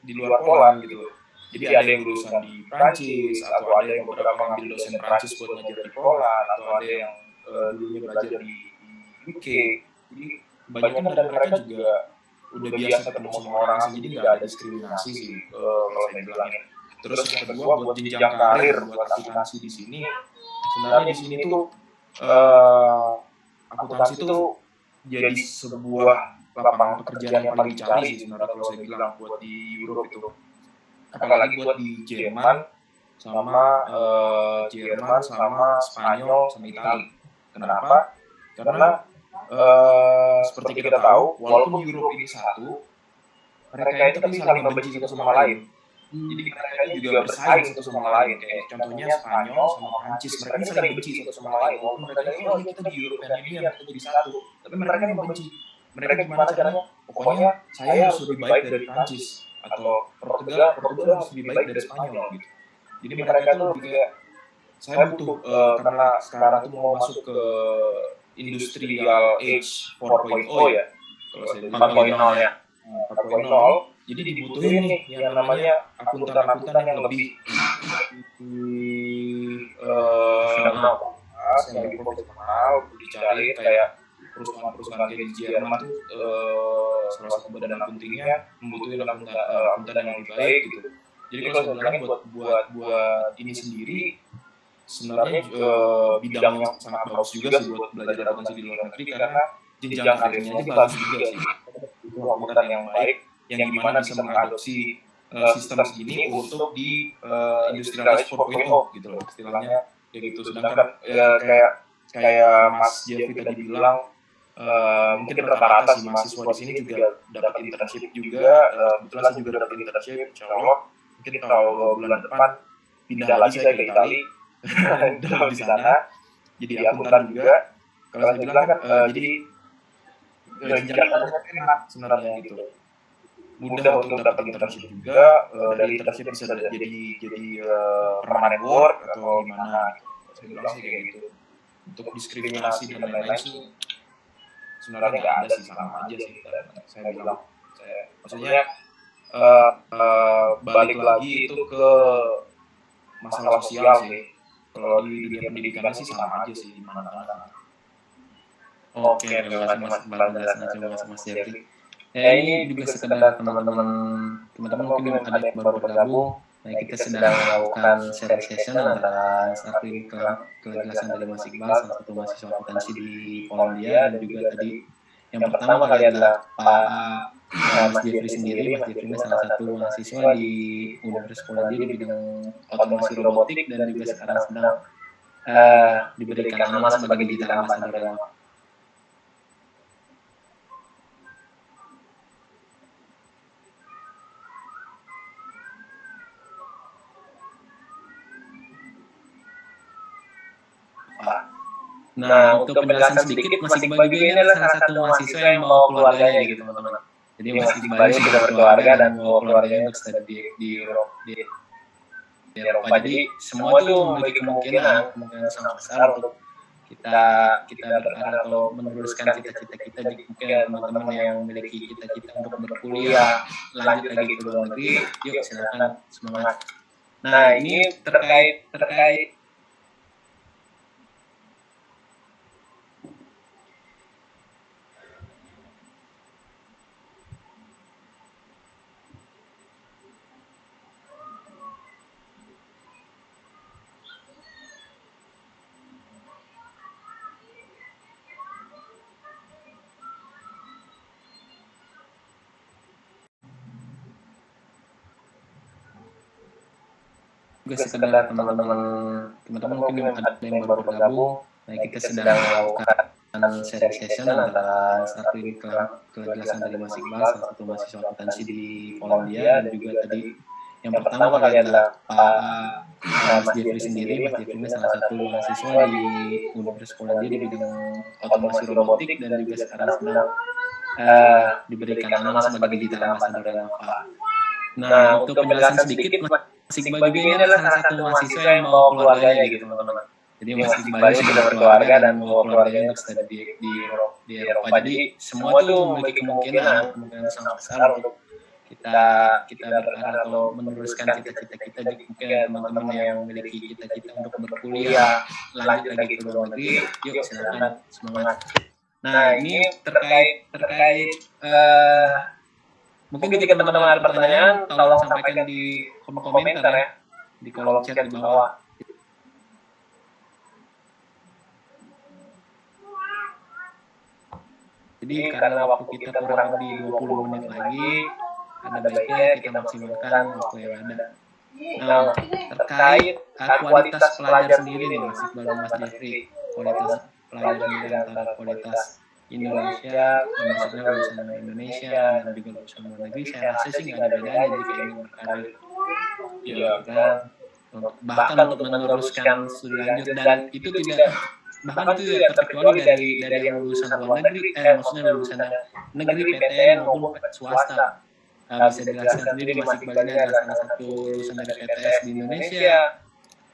di luar Poland gitu. Jadi ada yang lulusan di Prancis, atau ada yang beberapa ngambil dosen Prancis buat ngajar di Poland, atau ada yang dulunya belajar di UK. Jadi kebanyakan dari mereka juga udah biasa ketemu sama orang asing, jadi nggak ada diskriminasi sih kalau saya bilangnya. Terus yang kedua, buat jenjang karir, buat akuntansi di sini, sebenarnya di sini tuh akuntansi tuh jadi sebuah lapangan pekerjaan yang paling dicari sih sebenarnya kalau saya bilang buat di Europe itu. Apalagi buat di Jerman sama Spanyol sama Italia. Kenapa? Karena seperti kita tahu, walaupun Europe ini satu, mereka itu tapi saling membenci satu sama lain. Jadi mereka ini juga bersaing satu sama lain. Kayak contohnya Spanyol sama Prancis, mereka ini saling benci satu sama lain. Walaupun mereka ini, oh kita di European Union, kita jadi satu, tapi mereka ini membenci. Mereka gimana caranya? Pokoknya saya harus lebih baik dari Prancis, atau Portugal harus lebih baik dari Spanyol gitu. Jadi mereka itu lebih kayak, saya butuh karena sekarang itu mau masuk ke industrial age 4.0 ya, kalau saya bilang 4.0 ya. 4.0, jadi dibutuhin nih yang namanya akuntan-akuntan yang lebih yang lebih profesional, dicari kayak perusahaan-perusahaan kayak di Jerman tuh salah satu badan akuntingnya membutuhkan akuntan yang lebih baik gitu. Jadi kalau saya bilang buat ini sendiri sebenarnya bidang yang sangat bagus juga sih buat belajar akuntansi di luar negeri, karena jenjang karirnya aja bagus juga sih. Itu akuntan yang baik yang gimana bisa mengadopsi sistem segini untuk di industrial age 4.0 gitu loh istilahnya kayak gitu. Sedangkan kayak Mas Jeffrey tadi bilang, mungkin rata-rata sih mahasiswa di sini juga dapat internship juga. Kebetulan saya juga dapat internship, insya Allah mungkin kalau bulan depan pindah lagi saya ke Itali dalam di sana jadi akuntan juga. Kalau saya bilang kan jadi jenjang karirnya enak sebenarnya gitu, mudah untuk dapat internship juga. Dari internship bisa jadi permanent work atau gimana gitu. Saya bilang sih kayak gitu. Untuk diskriminasi dan lain-lain sih sebenarnya nggak ada sih, sama aja sih. Saya bilang, maksudnya balik lagi itu ke masalah sosial sih. Kalau di dunia pendidikan sih sama aja sih di mana-mana. Oke, terima kasih Mas Iqbal penjelasannya, Mas Jeffrey. Ini juga sekedar teman-teman mungkin ada yang baru bergabung. Nah, kita sedang melakukan sharing session antara Mas Arvin kejelasan dari Mas Iqbal, salah satu mahasiswa akuntansi di Polandia, dan juga tadi yang pertama kali adalah Mas Jeffrey sendiri. Mas Jeffrey ini salah satu mahasiswa di Universitas Polandia di bidang otomasi robotik, dan juga sekarang sedang diberikan amanah sebagai digital ambassador. Nah, untuk penjelasan sedikit, Mas Iqbal juga ini adalah salah satu mahasiswa yang mau keluarganya gitu teman-teman. Jadi Mas Iqbal ini sudah berkeluarga dan mau keluarganya untuk studi di Eropa. Jadi semua itu memiliki kemungkinan sangat besar untuk kita berkarir atau meneruskan cita-cita kita. Mungkin teman-teman yang memiliki cita-cita untuk berkuliah lanjut lagi ke luar negeri, yuk silakan, semangat. Nah, ini terkait juga sekedar teman-teman mungkin ada yang baru bergabung. Nah, kita sedang melakukan sharing session antara satu kejelasan dari Mas Iqbal, salah satu mahasiswa akuntansi di Polandia, dan juga tadi yang pertama kali adalah Mas Jeffrey sendiri. Mas Jeffrey ini salah satu mahasiswa di Universitas Polandia di bidang otomasi robotik dan juga sekarang sedang diberikan amanah sebagai digital ambassador Innova. Nah, untuk penjelasan sedikit, Mas Iqbal juga ini adalah salah satu mahasiswa yang bawa keluarganya gitu teman-teman. Jadi Mas Iqbal ini sudah berkeluarga dan bawa keluarganya untuk studi di Eropa. Jadi semua itu memiliki kemungkinan sangat besar untuk kita berharap atau meneruskan cita-cita kita. Mungkin teman-teman yang memiliki cita-cita untuk berkuliah lanjut lagi ke luar negeri, yuk silakan, semangat. Nah, ini terkait mungkin jika teman-teman ada pertanyaan, tolong sampaikan di kolom komentar ya, di kolom chat di bawah. Jadi karena waktu kita kurang lebih 20 menit lagi, ada baiknya kita maksimalkan waktu yang ada. Nah, terkait kualitas pelajar sendiri nih Mas Iqbal dan Mas Jeffrey, kualitas pelajar sendiri antara kualitas Indonesia, maksudnya lulusan Indonesia dan juga lulusan luar negeri, saya rasa sih nggak ada bedanya jika ingin berkarir. Ya kan, bahkan untuk meneruskan studi lanjut, dan itu tidak terkecuali dari yang lulusan luar negeri, maksudnya lulusan negeri PTN maupun swasta. Bisa dijelaskan sendiri Mas Iqbal ini adalah salah satu lulusan dari PTS di Indonesia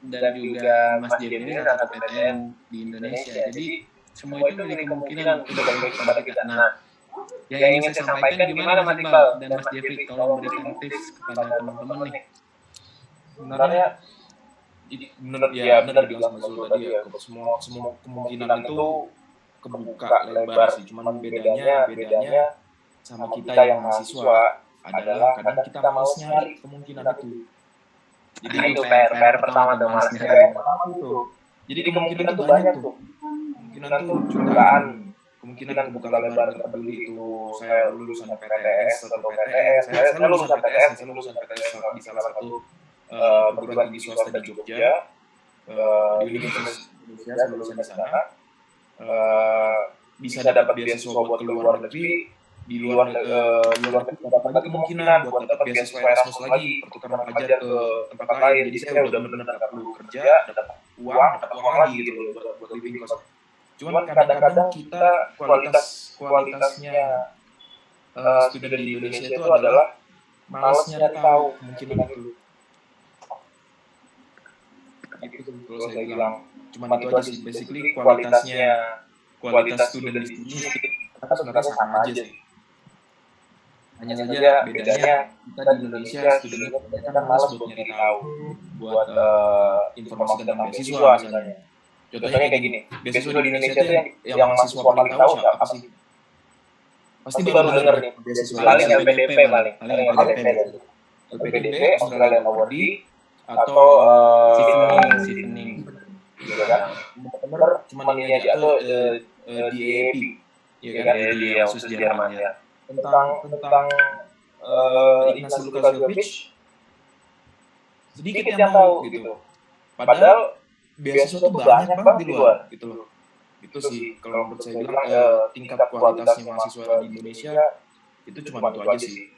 dan juga Mas Jeffrey ini salah satu PTN di Indonesia. Jadi semua itu memiliki kemungkinan untuk baik kepada kita. Nah, yang ingin saya sampaikan gimana Mas Iqbal dan Mas Jeffrey, tolong berikan tips kepada teman-teman nih. Sebenarnya benar bilang sama Zul tadi ya, semua kemungkinan itu kebuka lebar sih. Cuman bedanya sama kita yang mahasiswa adalah kadang kita malas nyari kemungkinan itu. Jadi itu PR pertama tuh malas nyari. Jadi kemungkinan itu banyak tuh. Kemungkinan tuh jutaan, kemungkinan kebuka lebar, nggak peduli itu saya lulusan PTS atau PTN. Saya lulusan PTS di salah satu perguruan tinggi swasta di Jogja, di Universitas Indonesia. Saya lulusan di sana, bisa dapat beasiswa buat ke luar negeri. Di luar negeri dapat lagi kemungkinan buat dapat beasiswa Erasmus lagi, pertukaran pelajar ke tempat lain. Jadi saya udah benar-benar nggak perlu kerja, dapat uang lagi gitu loh buat living cost. Cuman kadang-kadang kita kualitasnya student di Indonesia itu adalah malas nyari tahu kemungkinan itu. Itu kalau saya bilang, cuman itu aja sih, basically kualitas student di sini sebenarnya sama aja sih. Hanya saja bedanya kita di Indonesia studentnya kebanyakan malas buat nyari tahu, buat informasi tentang beasiswa misalnya. Contohnya kayak gini, beasiswa di Indonesia itu yang mahasiswa paling tahu siapa sih? Pasti baru dengar nih, paling LPDP paling LPDP, Australian Awardee, atau Chevening, gitu kan? Bener, cuma ini aja, atau DAP, ya kan? Di khusus Jerman ya. Tentang Ignasi Lukasiewicz sedikit yang tahu gitu. Padahal beasiswa itu banyak banget di luar gitu loh. Itu sih kalau menurut saya bilang tingkat kualitasnya mahasiswa di Indonesia itu cuma itu aja sih.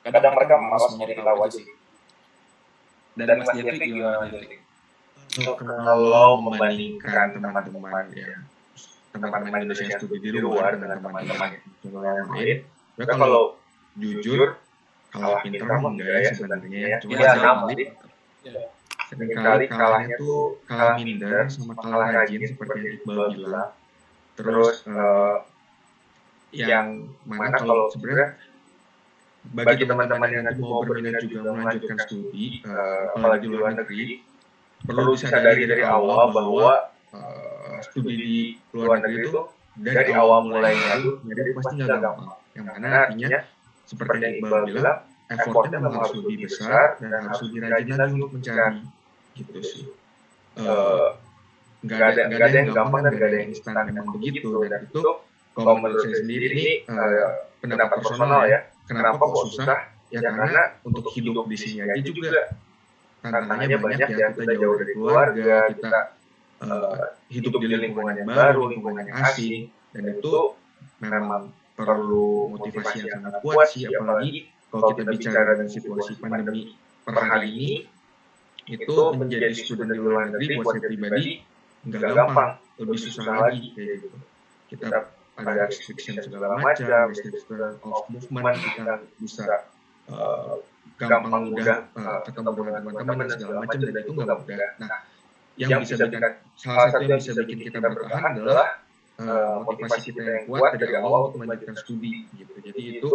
Kadang mereka malas mau nyari tahu aja sih. Dari Mas Jeffrey gimana Jeffrey? Kalau membandingkan teman-teman Indonesia yang studi di luar dengan teman-teman yang lain, mereka kalau jujur kalah pinter enggak ya sebenarnya ya, cuma seringkali kalahnya tuh kalah minder sama kalah rajin seperti yang Iqbal bilang. Terus yang mana kalau sebenarnya bagi teman-teman yang nanti mau berminat juga melanjutkan studi, apalagi di luar negeri, perlu disadari dari awal bahwa studi di luar negeri itu dari awal mulainya itu jadi pasti nggak gampang. Yang mana artinya seperti yang Iqbal bilang, effortnya memang harus lebih besar dan harus lebih rajin lagi untuk mencari, gitu sih. Nggak ada yang gampang dan nggak ada yang instan, memang begitu. Dan itu kalau menurut saya sendiri ini pendapat personal ya. Kenapa kok susah? Ya karena untuk hidup di sini aja juga tantangannya banyak ya. Kita jauh dari keluarga, kita hidup di lingkungan yang baru, lingkungan yang asing, dan itu memang perlu motivasi yang sangat kuat sih, apalagi kalau kita bicara dengan situasi pandemi per hari ini, itu menjadi student di luar negeri buat saya pribadi nggak gampang, lebih susah lagi kayak gitu. Kita ada restriction segala macam, restriction of movement, kita bisa gampang mudah ketemu dengan teman-teman dan segala macam, dan itu nggak mudah. Nah, yang bisa bikin, salah satu yang bisa bikin kita bertahan adalah motivasi kita yang kuat dari awal untuk melanjutkan studi gitu. Jadi itu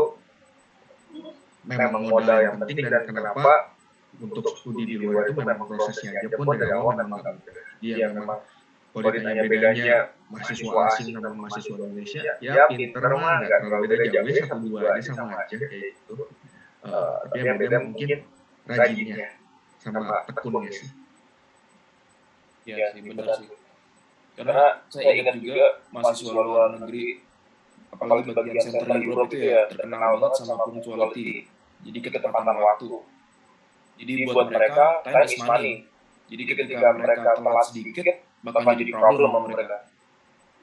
memang modal yang penting, dan kenapa untuk studi di luar itu memang prosesnya aja pun dari awal memang nggak mudah. Dia memang kalau ditanya bedanya mahasiswa asing sama mahasiswa Indonesia, ya pinter mah nggak terlalu beda jauh, ya 1-2 aja sama aja kayak gitu. Tapi yang beda mungkin rajinnya sama tekunnya sih. Ya sih, benar sih. Karena saya ingat juga mahasiswa luar negeri, apalagi bagian Central Europe itu ya terkenal banget sama punctuality. Jadi ketepatan waktu. Jadi buat mereka time is money. Jadi ketika mereka telat sedikit bakal jadi problem sama mereka.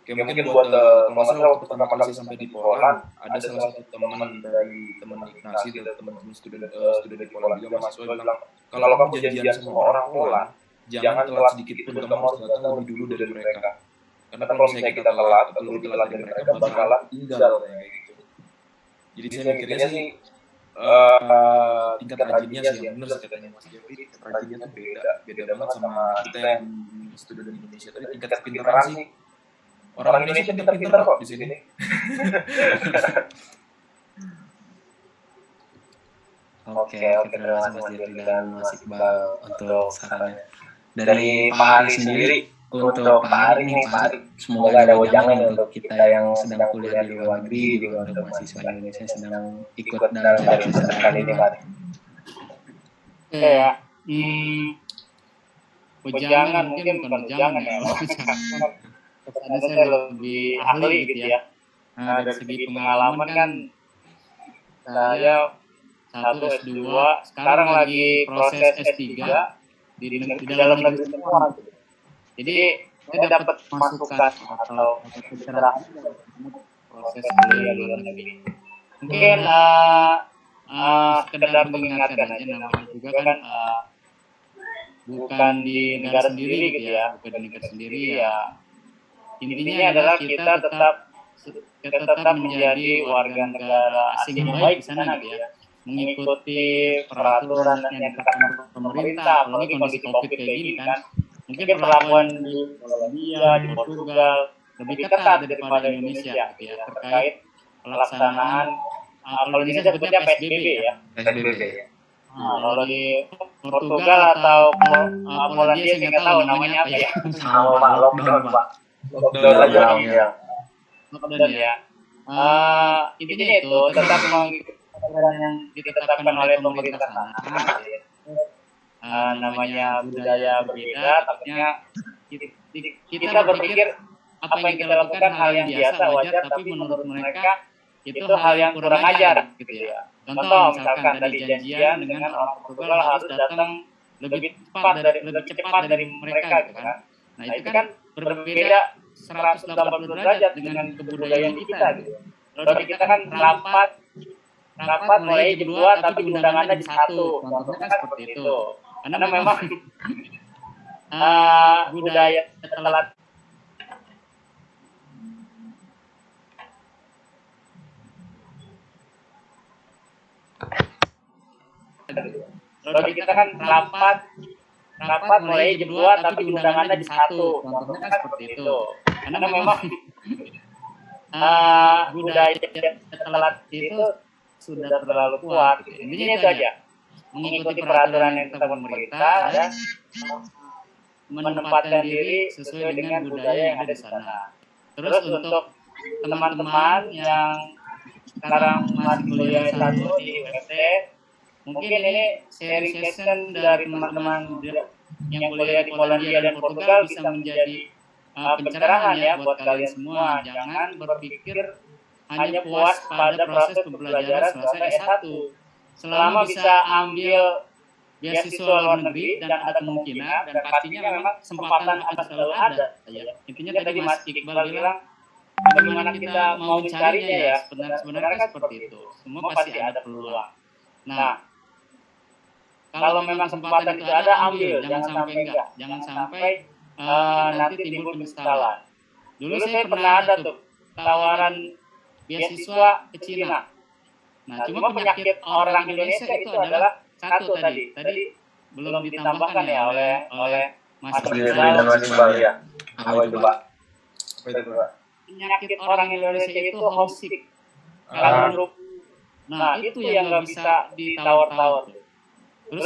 Kayak mungkin buat kalau nggak salah waktu pertama kali saya sampai di Poland, ada salah satu teman dari teman Ignasi dan teman-teman student di Poland juga mahasiswa bilang, kalau kamu janjian sama orang Poland, jangan telat sedikit pun, kamu harus datang lebih dulu dari mereka. Karena kalau misalnya kita telat atau lebih telat dari mereka, bakalan tinggal kayak gitu. Jadi saya mikirnya sih tingkat rajinnya sih yang benar sih katanya Mas Jeffrey, tingkat rajinnya tuh beda banget sama kita yang student di Indonesia. Tadi tingkat kepintaran sih, orang Indonesia pintar-pintar kok di sini. Oke, terima kasih Mas Jeffrey dan Mas Iqbal untuk sarannya. Dari Pak Ari sendiri, untuk Pak Ari nih, Pak Ari, semoga ada wejangan untuk kita yang sedang kuliah di luar negeri, juga untuk mahasiswa Indonesia yang sedang ikut dalam semester kali ini, Pak Ari. Wejangan mungkin bukan wejangan ya. Karena saya lebih ahli gitu ya. Nah, dari segi pengalaman kan saya 1 S2, sekarang lagi proses S3 di dalam negeri semua. Jadi saya dapat masukan atau pencerahan proses kuliah di luar negeri. Mungkin sekedar mengingatkan aja, namanya juga kan bukan di negara sendiri gitu ya, bukan di negara sendiri ya. Intinya adalah kita tetap menjadi warga negara asing yang baik di sana gitu ya, mengikuti peraturan yang ditetapkan pemerintah, apalagi kondisi COVID kayak gini kan. Mungkin perlakuan di Polandia, di Portugal lebih ketat daripada Indonesia gitu ya, terkait pelaksanaan kalau Indonesia sebutnya PSBB ya. PSBB. Kalau di Portugal atau Polandia saya nggak tahu namanya apa ya. Sama Pak, lockdown Pak. Lockdown ya. Intinya itu tetap mengikuti aturan yang ditetapkan oleh pemerintah sana. Namanya budaya berbeda, takutnya kita berpikir apa yang kita lakukan hal yang biasa wajar, tapi menurut mereka itu hal yang kurang ajar gitu ya. Contoh misalkan tadi janjian dengan orang Portugal harus datang lebih cepat dari mereka gitu kan. Nah itu kan berbeda 180 derajat dengan kebudayaan kita gitu. Kalau kita kan rapat mulai jam 2 tapi undangannya jam 1. Contohnya kan seperti itu. Karena memang budaya telat kalau kita kan rapat mulai jam 2 tapi undangannya jam 1. Contohnya kan seperti itu. Karena memang budaya telat itu sudah terlalu kuat. Intinya itu aja. Mengikuti peraturan yang ditetapkan pemerintah dan menempatkan diri sesuai dengan budaya yang ada di sana. Terus untuk teman-teman yang sekarang masih kuliah S1 di UMT, mungkin ini sharing session dari teman-teman yang kuliah di Polandia dan Portugal bisa menjadi pencerahan ya buat kalian semua. Jangan berpikir hanya puas pada proses pembelajaran selesai S1. Selama bisa ambil beasiswa luar negeri dan ada kemungkinan dan pastinya memang kesempatan akan selalu ada. Ya. Intinya tadi Mas Iqbal bilang bagaimana kita mau mencarinya ya, sebenarnya kan seperti itu. Semua pasti ada peluang. Nah, kalau memang kesempatan itu ada, ambil, jangan sampai enggak. Jangan sampai nanti timbul penyesalan. Dulu saya pernah ada tuh tawaran beasiswa ke Cina. Nah, cuma penyakit orang Indonesia itu adalah satu tadi belum ditambahkan ya oleh Mas Jeffrey Iqbal. dan Mas Iqbal ya. Apa itu Pak? Penyakit orang Indonesia itu homesick. Kalau nah itu yang nggak bisa ditawar-tawar. Terus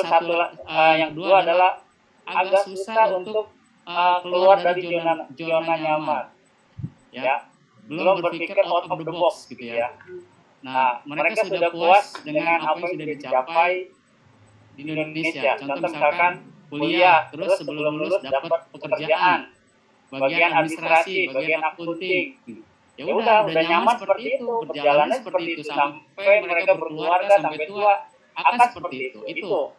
yang kedua adalah agak susah untuk keluar dari zona nyaman. Ya, belum berpikir out of the box gitu ya. Nah, mereka sudah puas dengan apa yang sudah dicapai di Indonesia. Contoh misalkan kuliah, terus sebelum lulus dapat pekerjaan, bagian administrasi, bagian akunting. Ya udah nyaman seperti itu, berjalannya seperti itu sampai mereka berkeluarga sampai tua akan seperti itu. Itu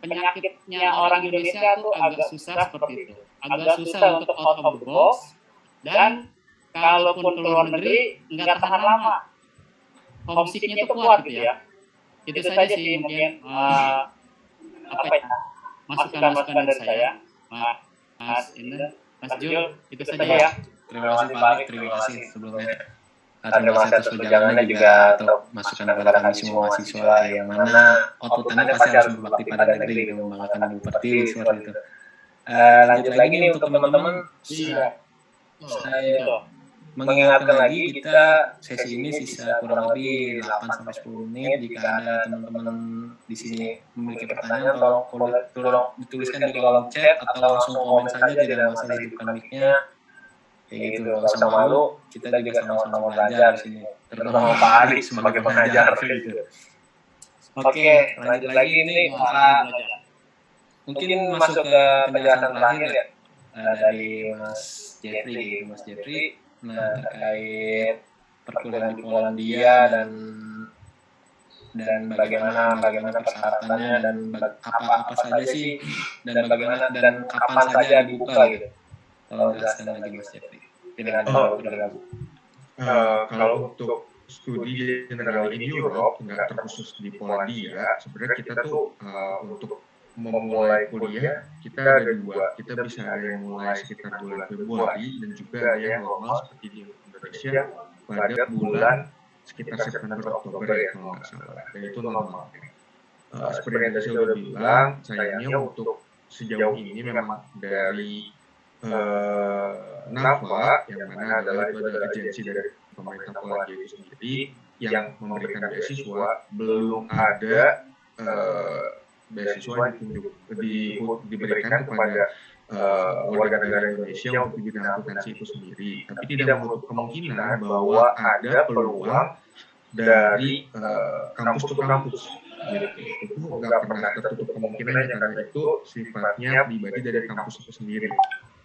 penyakitnya orang Indonesia tuh agak susah seperti itu. Agak susah untuk out of the box dan kalaupun ke luar negeri nggak tahan lama. Homesicknya tuh kuat gitu ya. Itu saja sih mungkin masukan-masukan dari saya, Mas Jul, itu saja ya. Terima kasih Pak, terima kasih sebelumnya. Terima kasih atas pejangannya juga untuk masukan kepada kami semua mahasiswa yang mana outputannya pasti harus berbakti pada negeri dan membanggakan Ibu Pertiwi seperti itu. Lanjut lagi nih untuk teman-teman. Saya mengingatkan lagi kita sesi ini sisa kurang lebih 8-10 menit. Jika ada teman-teman di sini memiliki pertanyaan, tolong dituliskan di kolom chat atau langsung komen saja, tidak ada masalah, hidupkan mic-nya. Kayak gitu, nggak usah malu, kita juga sama-sama belajar di sini. Terutama Pak Ari sebagai pengajar. Gitu. Oke, lanjut lagi nih Pak. Mungkin masuk ke penjelasan terakhir ya dari Mas Jeffrey. Nah, terkait perkuliahan di Polandia dan bagaimana persyaratannya dan apa saja sih dan bagaimana dan kapan saja dibuka gitu. Tolong jelaskan lagi Mas Jeffrey. Kalau untuk studi general in Europe, nggak terkhusus di Polandia, sebenarnya kita tuh untuk memulai kuliah kita ada dua. Kita bisa ada yang mulai sekitar bulan Februari dan juga ada yang normal seperti di Indonesia pada bulan sekitar September Oktober ya kalau nggak salah. Dan itu normal. Seperti yang tadi saya udah bilang, sayangnya untuk sejauh ini memang dari NAFA yang mana adalah itu adalah agensi dari pemerintah Polandia itu sendiri yang memberikan beasiswa, belum ada beasiswa diberikan kepada warga negara Indonesia untuk di bidang akuntansi itu sendiri. Tapi tidak menutup kemungkinan bahwa ada peluang dari kampus ke kampus. Gitu. Itu nggak pernah tertutup kemungkinannya karena itu sifatnya pribadi dari kampus itu sendiri.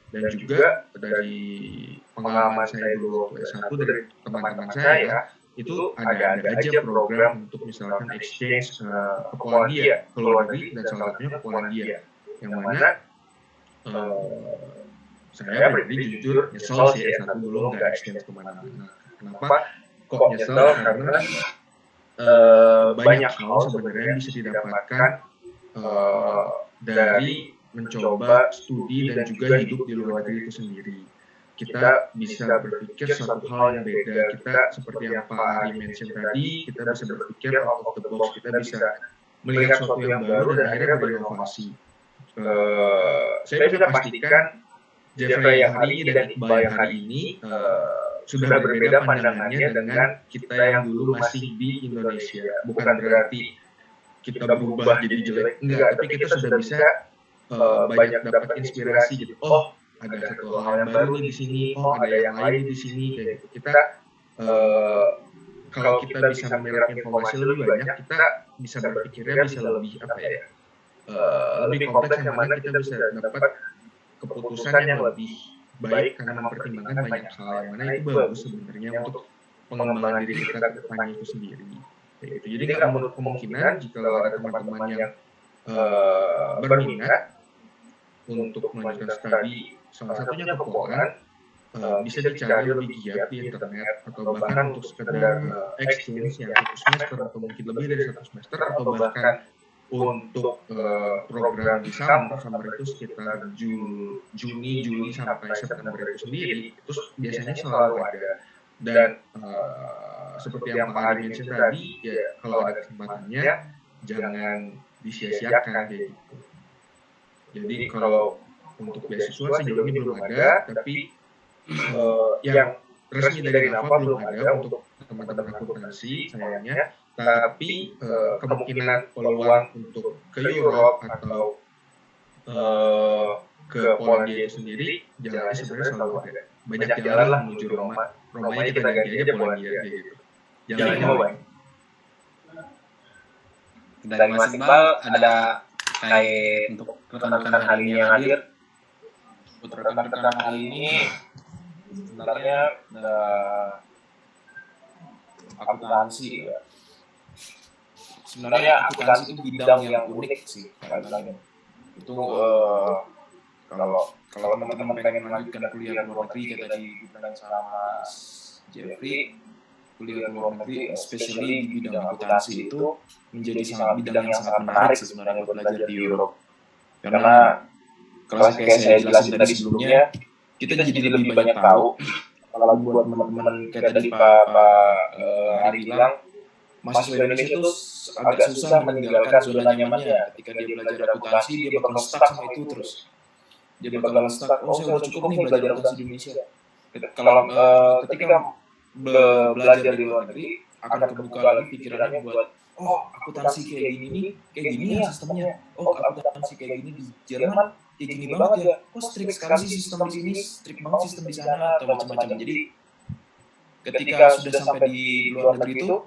Dan juga dari pengalaman saya dulu waktu S1 dari teman-teman saya, itu ada aja program untuk misalkan exchange ke Polandia, ke luar negeri, dan salah satunya ke Polandia, yang mana saya pribadi jujur nyesel sih S1 dulu nggak exchange kemana-mana. Kenapa? Kok nyesel? Karena banyak hal sebenarnya bisa didapatkan dari mencoba studi dan juga hidup di luar negeri itu sendiri. Kita bisa berpikir suatu hal yang beda. Kita seperti yang Pak Ari mention tadi, kita bisa berpikir out of the box. Kita bisa melihat sesuatu yang baru dan akhirnya berinovasi. Saya bisa pastikan Jeffrey yang hari ini dan Iqbal yang hari ini sudah berbeda pandangannya dengan kita yang dulu masih di Indonesia. Bukan berarti kita berubah jadi jelek, enggak. Tapi kita sudah bisa banyak dapat inspirasi gitu. Oh, ada satu hal yang baru di sini, ada yang lain di sini, kayak gitu. Kita kalau kita bisa memilah informasi lebih banyak, kita bisa berpikirnya bisa lebih lebih kompleks, yang mana kita bisa dapat keputusan yang lebih baik karena mempertimbangkan banyak hal, yang mana itu bagus sebenarnya untuk pengembangan diri kita ke depannya itu sendiri. Kayak gitu. Jadi nggak menutup kemungkinan jika ada teman-teman yang berminat untuk melanjutkan studi salah satunya ke Poland, bisa dicari lebih giat di internet atau bahkan untuk sekedar exchange yang 1 semester atau mungkin lebih dari 1 semester atau bahkan untuk program di summer itu sekitar Juni, Juli sampai September itu sendiri itu biasanya selalu ada. Dan seperti yang Pak Ari mention tadi, ya kalau ada kesempatannya jangan disia-siakan kayak gitu. Jadi kalau untuk beasiswa sejauh ini belum ada, tapi yang resmi dari NAFA belum ada untuk teman-teman akuntansi sayangnya. Tapi kemungkinan peluang untuk ke Europe atau ke Polandia itu sendiri jalannya sebenarnya selalu ada. Banyak jalan lah menuju Roma. Romanya kita ganti aja Polandia kayak gitu. Jalannya banyak. Dari Mas Iqbal ada kayak untuk rekan-rekan hari ini yang hadir. Buat rekan-rekan hari ini sebenarnya akuntansi ya. Sebenarnya akuntansi itu bidang yang unik sih kadang-kadang. Itu kalau teman-teman pengen melanjutkan kuliah ke luar negeri kayak tadi dibilang sama Mas Jeffrey, kuliah ke luar negeri, especially di bidang akuntansi itu menjadi bidang yang sangat menarik sih sebenarnya buat belajar di Europe. Karena kalau kayak saya jelasin tadi sebelumnya, kita jadi lebih banyak tahu. Kalau buat teman-teman kayak tadi Pak Hari bilang, mahasiswa Indonesia itu agak susah meninggalkan zona nyamannya. Ketika dia belajar akuntansi, dia bakal stuck sama itu terus. Dia bakal stuck, oh saya udah cukup nih belajar akuntansi di Indonesia. Kalau ketika belajar di luar negeri, akan kebuka lagi pikirannya buat, oh akuntansi kayak gini ya sistemnya. Oh akuntansi kayak gini di Jerman, kayak gini banget ya. Oh strict sekali sih sistem di sini, strict banget sistem di sana, atau macam-macam. Jadi ketika sudah sampai di luar negeri itu,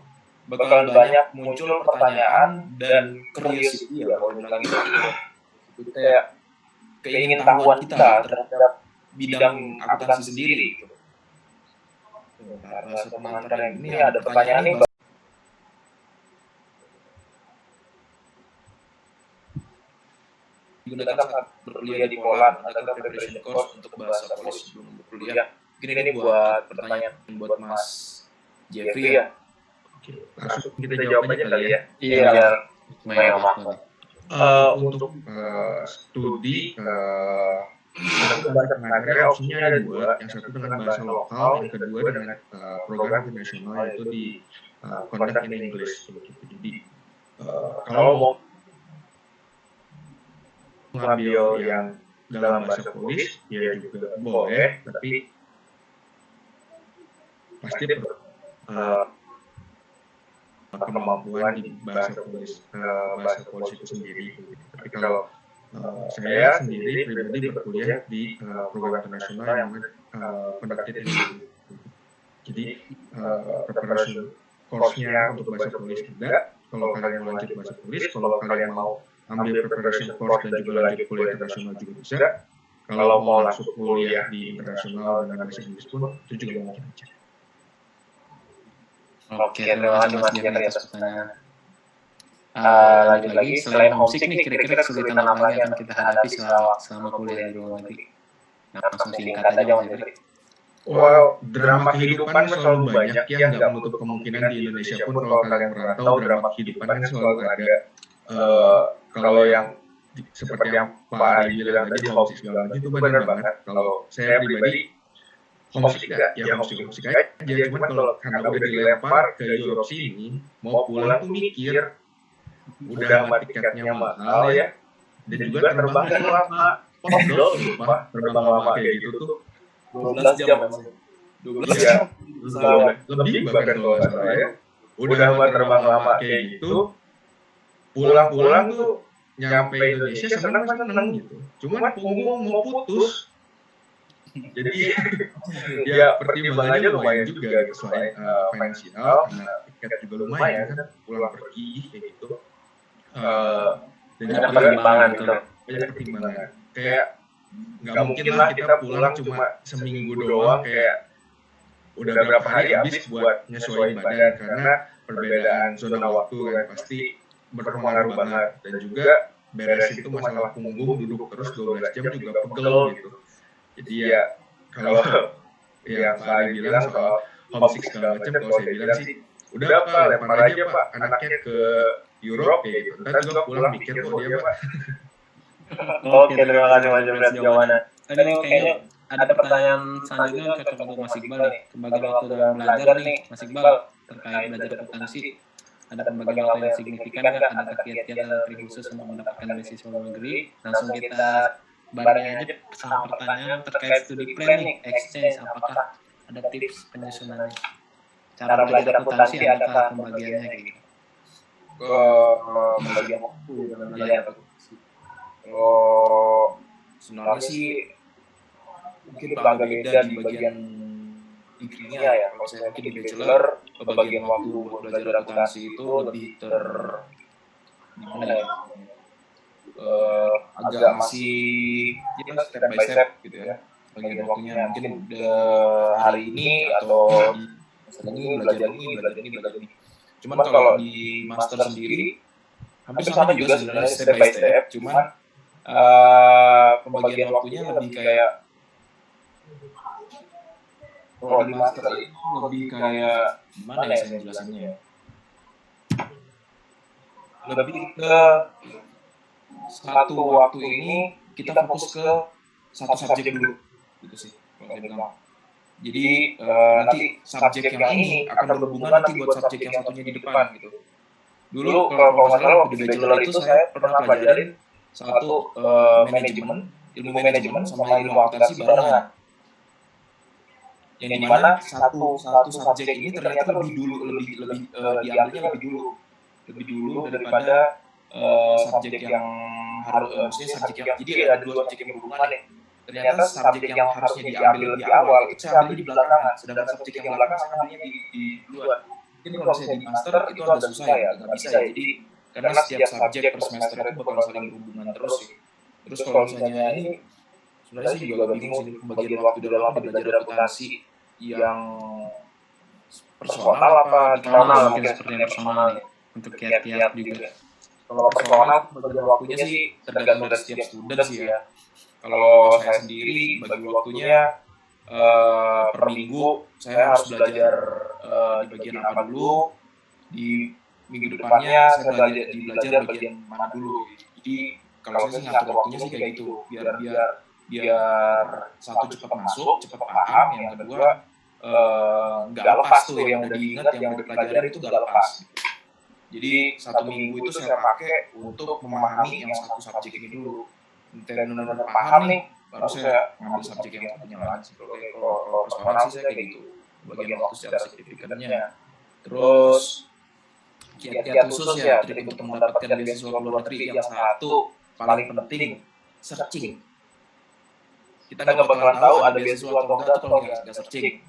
bakalan banyak muncul pertanyaan dan curiosity ya kalau bilang gitu. Itu kayak keingintahuan kita terhadap bidang akuntansi sendiri gitu. Bahasa pengantar yang ini ada pertanyaan nih. Digunakan saat berkuliah di Poland, ada preparation course untuk bahasa Polish sebelum berkuliah. Mungkin ini buat pertanyaan buat Mas Jeffrey ya. Oke, langsung kita jawab aja kali ya. Iya. Lumayan waktu. Untuk studi bahasa pengantarnya opsinya ada 2, yang satu dengan bahasa lokal, yang kedua dengan program internasional yaitu di Conduct in English. Jadi kalau mau ngambil yang dalam bahasa Polish ya juga boleh, tapi pasti kemampuan di bahasa Polish itu sendiri. Tapi kalau saya sendiri pribadi berkuliah di program internasional yang conducted in English. Jadi preparation course-nya untuk bahasa Polish tidak. Kalau kalian mau lanjut bahasa Polish, kalau kalian mau ambil preparation course dan juga lanjut kuliah internasional juga bisa. Kalau mau langsung kuliah di internasional dengan bahasa Inggris pun itu juga mungkin aja. Oke, terima kasih Mas Jeffrey atas pertanyaan. Lanjut lagi, selain homesick nih, kira-kira kesulitan apa lagi yang kita hadapi selama kuliah di luar negeri? Langsung singkat aja Mas Jeffrey. Well, drama kehidupan selalu banyak ya, nggak menutup kemungkinan di Indonesia pun kalau kalian merantau drama kehidupan kan selalu ada. Kalau yang seperti yang Pak Ari bilang tadi homesick segala macam itu benar banget. Kalau saya pribadi homesick ya homesick aja. Cuman kalau karena udah dilempar ke Europe sini, mau pulang tuh mikir, udah amat tiketnya mahal ya, dan juga terbangnya lama. Terbang lama kayak gitu tuh 12 jam. 12 jam. Lebih bahkan kalau nggak salah ya. Udah amat terbang lama kayak gitu, pulang-pulang tuh nyampe Indonesia seneng gitu. Cuman punggung mau putus. Jadi ya pertimbangannya lumayan juga gitu, selain finansial karena tiket juga lumayan kan, pulang pergi kayak gitu. Dan juga pertimbangan gitu. Banyak pertimbangan. Kayak nggak mungkin lah kita pulang cuma seminggu doang, kayak udah berapa hari habis buat nyesuaiin badan, karena perbedaan zona waktu kan pasti berpengaruh banget. Dan juga beres itu masalah punggung, duduk terus 12 jam juga pegel gitu. Jadi ya kalau yang Pak Ari bilang soal homesick segala macam, kalau saya bilang sih udah Pak, lempar aja Pak anaknya ke Europe ya gitu. Ntar juga pulang mikir kok dia Pak. Oke, terima kasih Mas Jeffrey jawabannya. Ini kayaknya ada pertanyaan selanjutnya cocok untuk Mas Iqbal nih. Pembagian waktu dalam belajar nih, Mas Iqbal, terkait belajar akuntansi. Ada pembagian waktu yang signifikan nggak? Ada kiat-kiat atau trik khusus untuk mendapatkan beasiswa luar negeri? Langsung kita bareng aja sama pertanyaan terkait studi plan nih, exchange. Apakah ada tips penyusunannya? Cara belajar akuntansi, adakah pembagiannya kayak gitu? Pembagian waktu dalam belajar akuntansi. Sebenarnya sih mungkin agak beda di bagian degrinya ya. Kalau saya mungkin di bachelor, bagian waktu buat belajar akuntansi itu lebih gimana ya? Agak masih ya step by step gitu ya. Bagian waktunya mungkin hari ini atau di masa ini belajar ini. Cuman kalau di master sendiri hampir sama juga sebenarnya step by step. Cuman pembagian waktunya lebih kayak kalau di master itu lebih kayak gimana ya saya jelasinnya ya? Lebih ke satu waktu ini kita fokus ke satu subjek dulu gitu sih kalau saya bilang. Jadi nanti subjek yang ini akan berhubungan nanti buat subjek yang satunya di depan gitu. Dulu kalau masalah waktu di bachelor itu saya pernah pelajarin satu ilmu manajemen sama ilmu akuntansi barengan. Yang dimana satu subjek ini ternyata lebih diambilnya lebih dulu daripada subjek yang harus maksudnya subjek yang jadi ada dua subjek yang berhubungan nih. Ternyata subjek yang harusnya diambil di awal itu saya ambil di belakangan, sedangkan subjek yang belakang saya ambilnya di duluan. Mungkin kalau misalnya di master itu agak susah ya, nggak bisa ya. Jadi karena setiap subjek per semester itu bakal saling berhubungan terus sih. Terus kalau misalnya ini sebenarnya sih juga agak bingung sih pembagian waktu dalam belajar akuntansi yang personal apa Personal mungkin seperti yang personal nih, untuk kiat-kiat juga. kalau personal pembagian waktunya sih tergantung dari setiap student sih ya. Kalau saya sendiri bagi waktunya per minggu saya harus belajar di bagian apa dulu, di minggu depannya saya belajar bagian mana dulu. Jadi kalau saya sih ngatur waktunya sih kayak gitu, biar satu cepat masuk, cepat paham, yang kedua nggak lepas tuh yang udah diingat, yang udah dipelajarin itu nggak lepas. Jadi satu minggu itu saya pakai untuk memahami yang satu subjek ini dulu. Benar-benar paham nih, baru saya ngambil subjek yang satunya lagi. Kalau personal sih saya kayak gitu, bagian waktu secara signifikannya. Terus kiat-kiat khusus ya, trik untuk mendapatkan beasiswa ke luar negeri yang satu paling penting, searching. Kita nggak bakalan tahu ada beasiswa atau enggak kalau nggak searching.